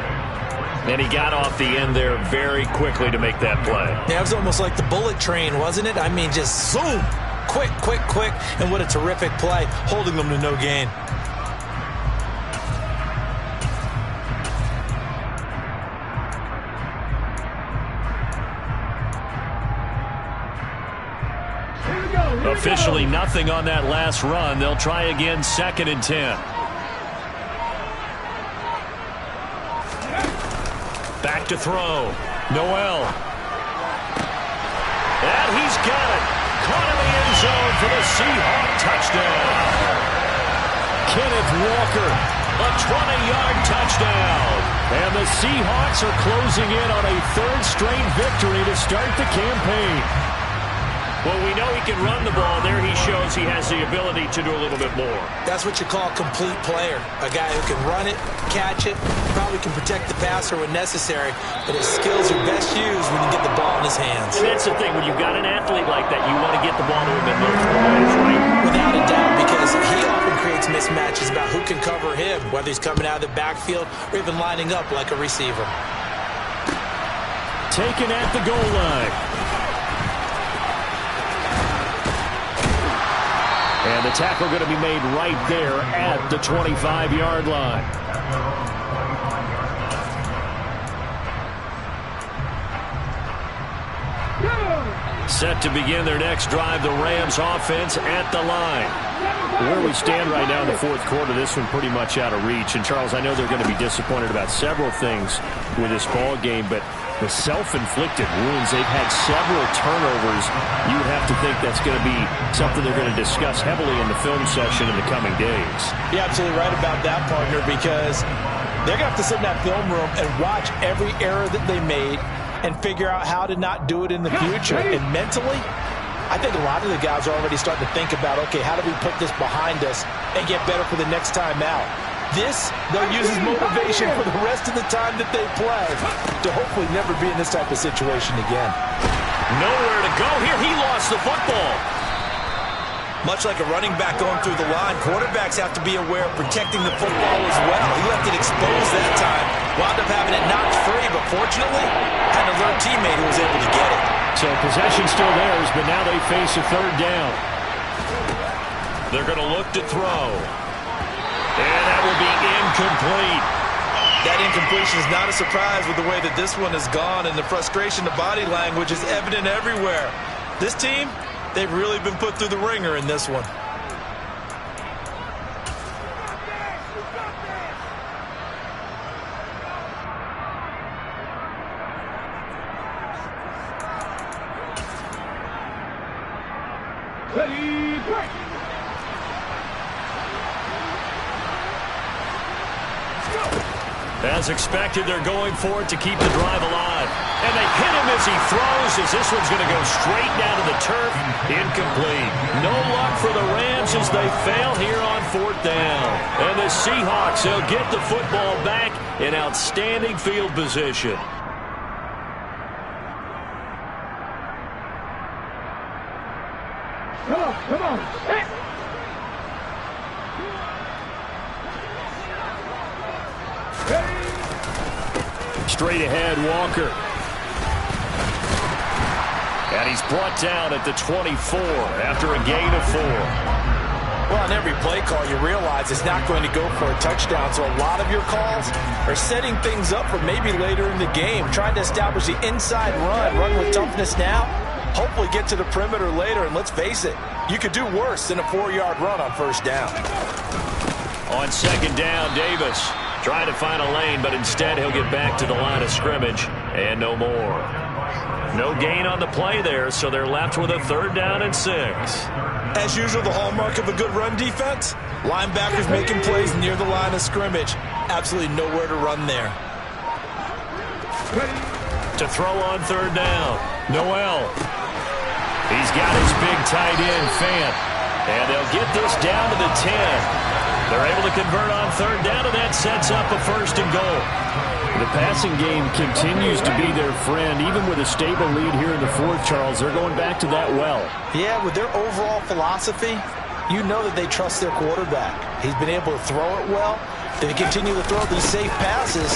And he got off the end there very quickly to make that play. Yeah, it was almost like the bullet train, wasn't it? I mean, just zoom. Quick, quick, quick. And what a terrific play, holding them to no gain. Officially nothing on that last run. They'll try again, 2nd and 10. Back to throw. Noel. And he's got it. Caught in the end zone for the Seahawk touchdown. Kenneth Walker, a 20-yard touchdown. And the Seahawks are closing in on a 3rd straight victory to start the campaign. Well, we know he can run the ball. There he shows he has the ability to do a little bit more. That's what you call a complete player. A guy who can run it, catch it, probably can protect the passer when necessary, but his skills are best used when you get the ball in his hands. And that's the thing. When you've got an athlete like that, you want to get the ball to him in multiple ways, right? Without a doubt, because he often creates mismatches about who can cover him, whether he's coming out of the backfield or even lining up like a receiver. Taken at the goal line. And the tackle going to be made right there at the 25-yard line. Set to begin their next drive, the Rams offense at the line. Where we stand right now in the 4th quarter, this one pretty much out of reach. And, Charles, I know they're going to be disappointed about several things with this ball game, but the self-inflicted wounds, they've had several turnovers. You would have to think that's going to be something they're going to discuss heavily in the film session in the coming days. You're absolutely right about that, partner, because they're going to have to sit in that film room and watch every error that they made and figure out how to not do it in the future. And mentally, I think a lot of the guys are already starting to think about, okay, how do we put this behind us and get better for the next time out? This, they'll use as motivation for the rest of the time that they play to hopefully never be in this type of situation again. Nowhere to go here. He lost the football. Much like a running back going through the line, quarterbacks have to be aware of protecting the football as well. He left it exposed that time. Wound up having it knocked free, but fortunately, had an alert teammate who was able to get it. So possession still theirs, but now they face a 3rd down. They're going to look to throw. And that will be incomplete. That incompletion is not a surprise with the way that this one has gone, and the frustration, the body language is evident everywhere. This team, they've really been put through the ringer in this one. Ready, break. As expected, they're going for it to keep the drive alive. And they hit him as he throws, as this one's going to go straight down to the turf. Incomplete. No luck for the Rams as they fail here on 4th down. And the Seahawks, they'll get the football back in outstanding field position. Come on. Hey. Straight ahead, Walker. And he's brought down at the 24 after a gain of 4. Well, on every play call, you realize it's not going to go for a touchdown. So a lot of your calls are setting things up for maybe later in the game, trying to establish the inside run with toughness now, hopefully get to the perimeter later. And let's face it, you could do worse than a 4-yard run on 1st down. On 2nd down, Davis trying to find a lane, but instead he'll get back to the line of scrimmage and no more. No gain on the play there, so they're left with a 3rd down and 6. As usual, the hallmark of a good run defense, linebackers making plays near the line of scrimmage. Absolutely nowhere to run there. To throw on 3rd down, Noel. He's got his big tight end, Fant. And they'll get this down to the 10. They're able to convert on 3rd down, and that sets up a 1st and goal. The passing game continues to be their friend. Even with a stable lead here in the 4th, Charles, they're going back to that well. Yeah, with their overall philosophy, you know that they trust their quarterback. He's been able to throw it well. They continue to throw these safe passes.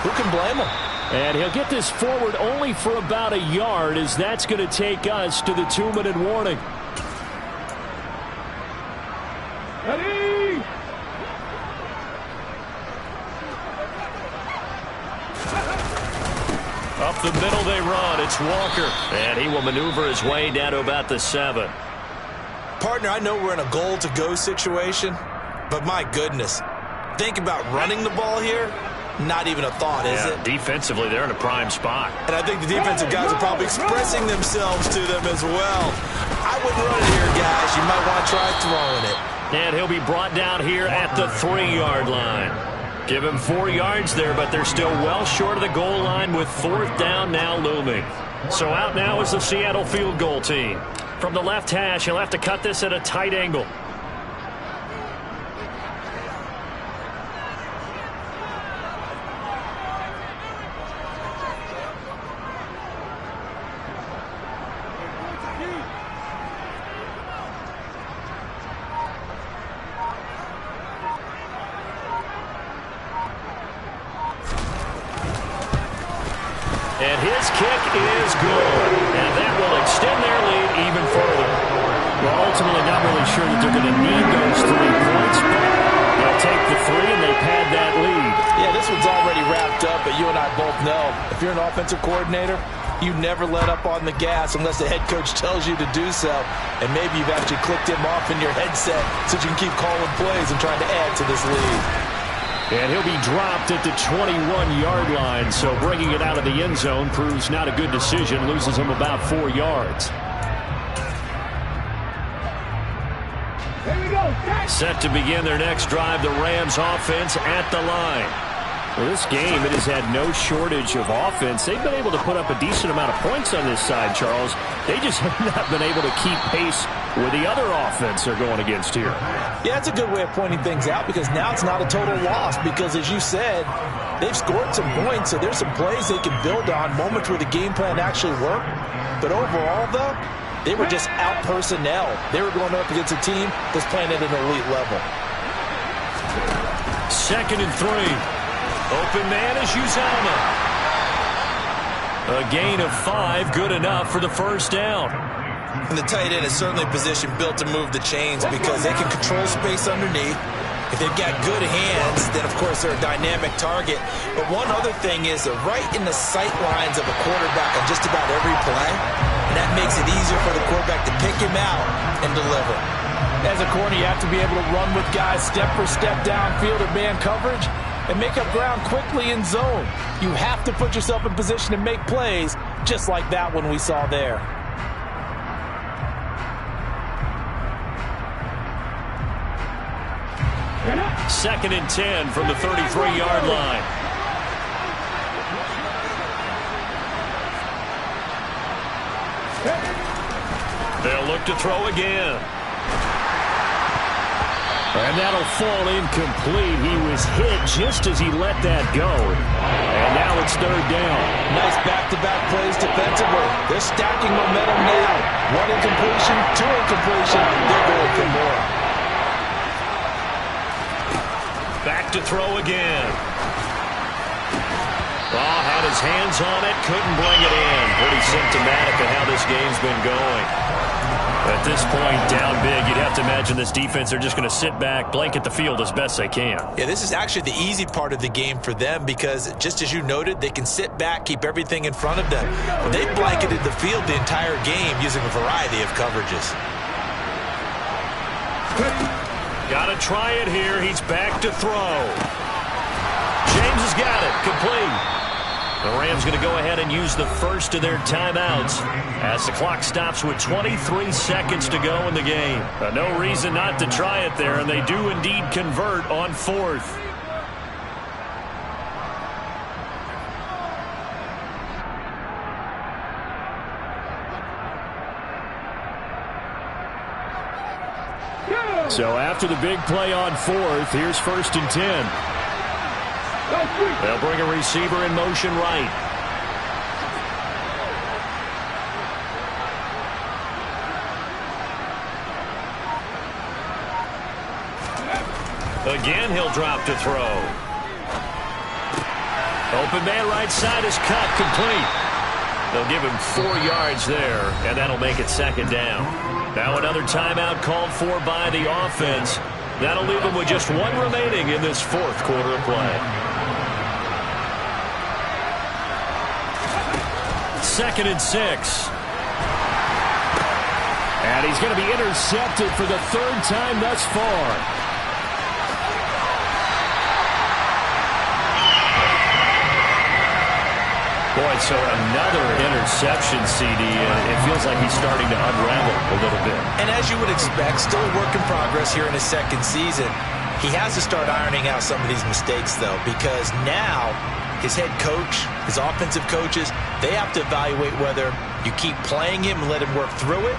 Who can blame him? And he'll get this forward only for about a yard, as that's going to take us to the 2-minute warning. Ready? Up the middle they run. It's Walker. And he will maneuver his way down to about the 7. Partner, I know we're in a goal-to-go situation, but my goodness. Think about running the ball here. Not even a thought, is it? Defensively, they're in a prime spot. And I think the defensive guys are probably expressing themselves to them as well. I wouldn't run it here, guys. You might want to try throwing it. And he'll be brought down here at the 3-yard line. Give him 4 yards there, but they're still well short of the goal line with 4th down now looming. So out now is the Seattle field goal team. From the left hash, he'll have to cut this at a tight angle. And his kick is good. And that will extend their lead even further. Well, ultimately not really sure that they're going to need those 3 points, but they'll take the 3 and they pad that lead. Yeah, this one's already wrapped up, but you and I both know if you're an offensive coordinator, you never let up on the gas unless the head coach tells you to do so. And maybe you've actually clicked him off in your headset so you can keep calling plays and trying to add to this lead. And he'll be dropped at the 21-yard line, so bringing it out of the end zone proves not a good decision, loses him about 4 yards. Here we go. Set to begin their next drive, the Rams offense at the line. Well, this game, it has had no shortage of offense. They've been able to put up a decent amount of points on this side, Charles. They just have not been able to keep pace with the other offense they're going against here. Yeah, it's a good way of pointing things out because now it's not a total loss because, as you said, they've scored some points, so there's some plays they can build on, moments where the game plan actually worked. But overall, though, they were just out personnel. They were going up against a team that's playing at an elite level. 2nd and 3. Open man is Uzama. A gain of 5, good enough for the 1st down. And the tight end is certainly a position built to move the chains because they can control space underneath. If they've got good hands, then, of course, they're a dynamic target. But one other thing is they're right in the sight lines of a quarterback on just about every play. And that makes it easier for the quarterback to pick him out and deliver. As a corner, you have to be able to run with guys step for step downfield or man coverage and make up ground quickly in zone. You have to put yourself in position to make plays just like that one we saw there. Second and 10 from the 33-yard line. They'll look to throw again. And that'll fall incomplete. He was hit just as he let that go. And now it's 3rd down. Nice back-to-back plays defensively. They're stacking momentum now. 1 incompletion, 2 incompletion. They're going for more. Back to throw again. Oh, had his hands on it, couldn't bring it in. Pretty symptomatic of how this game's been going. At this point, down big, you'd have to imagine this defense are just going to sit back, blanket the field as best they can. Yeah, this is actually the easy part of the game for them because, just as you noted, they can sit back, keep everything in front of them. But they've blanketed the field the entire game using a variety of coverages. Got to try it here. He's back to throw. James has got it. Complete. The Rams going to go ahead and use the first of their timeouts as the clock stops with 23 seconds to go in the game. No reason not to try it there, and they do indeed convert on 4th. So after the big play on 4th, here's 1st and 10. They'll bring a receiver in motion right. Again, he'll drop to throw. Open man right side is cut, complete. They'll give him 4 yards there, and that'll make it 2nd down. Now another timeout called for by the offense. That'll leave them with just 1 remaining in this 4th quarter of play. 2nd and 6. And he's going to be intercepted for the 3rd time thus far. Boy, so another interception, CD. It feels like he's starting to unravel a little bit. And as you would expect, still a work in progress here in his 2nd season. He has to start ironing out some of these mistakes, though, because now his head coach, his offensive coaches, they have to evaluate whether you keep playing him and let him work through it,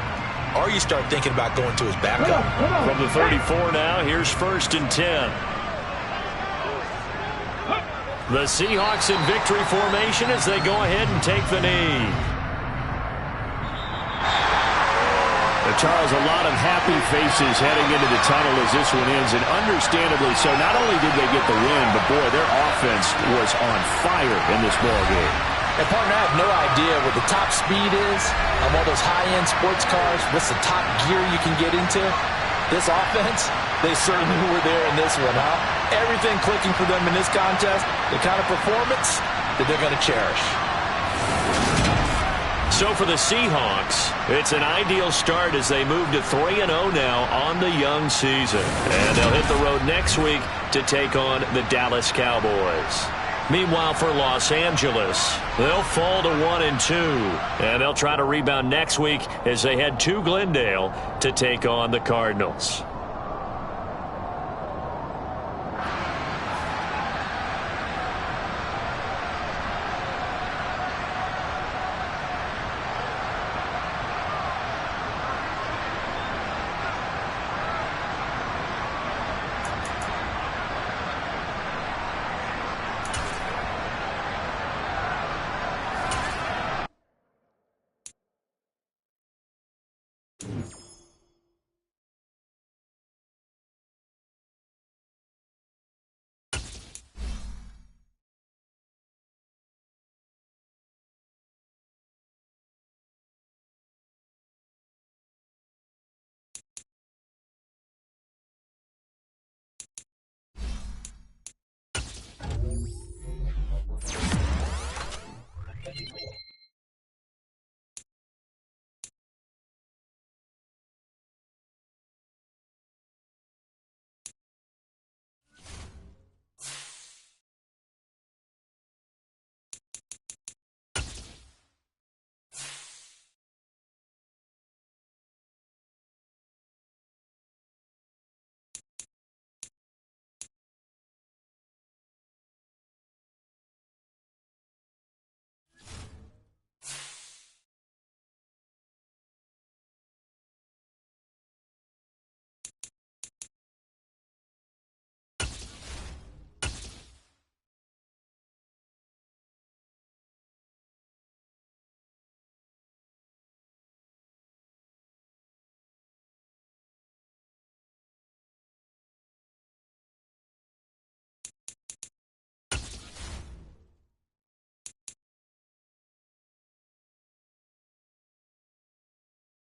or you start thinking about going to his backup. From the 34 now, here's 1st and 10. The Seahawks in victory formation as they go ahead and take the knee. Charles, a lot of happy faces heading into the tunnel as this one ends, and understandably so. Not only did they get the win, but boy, their offense was on fire in this ballgame. And partner, I have no idea what the top speed is on all those high-end sports cars. What's the top gear you can get into? This offense, they certainly were there in this one, huh? Everything clicking for them in this contest, the kind of performance that they're going to cherish. So for the Seahawks, it's an ideal start as they move to 3-0 now on the young season. And they'll hit the road next week to take on the Dallas Cowboys. Meanwhile, for Los Angeles, they'll fall to 1-2. And they'll try to rebound next week as they head to Glendale to take on the Cardinals.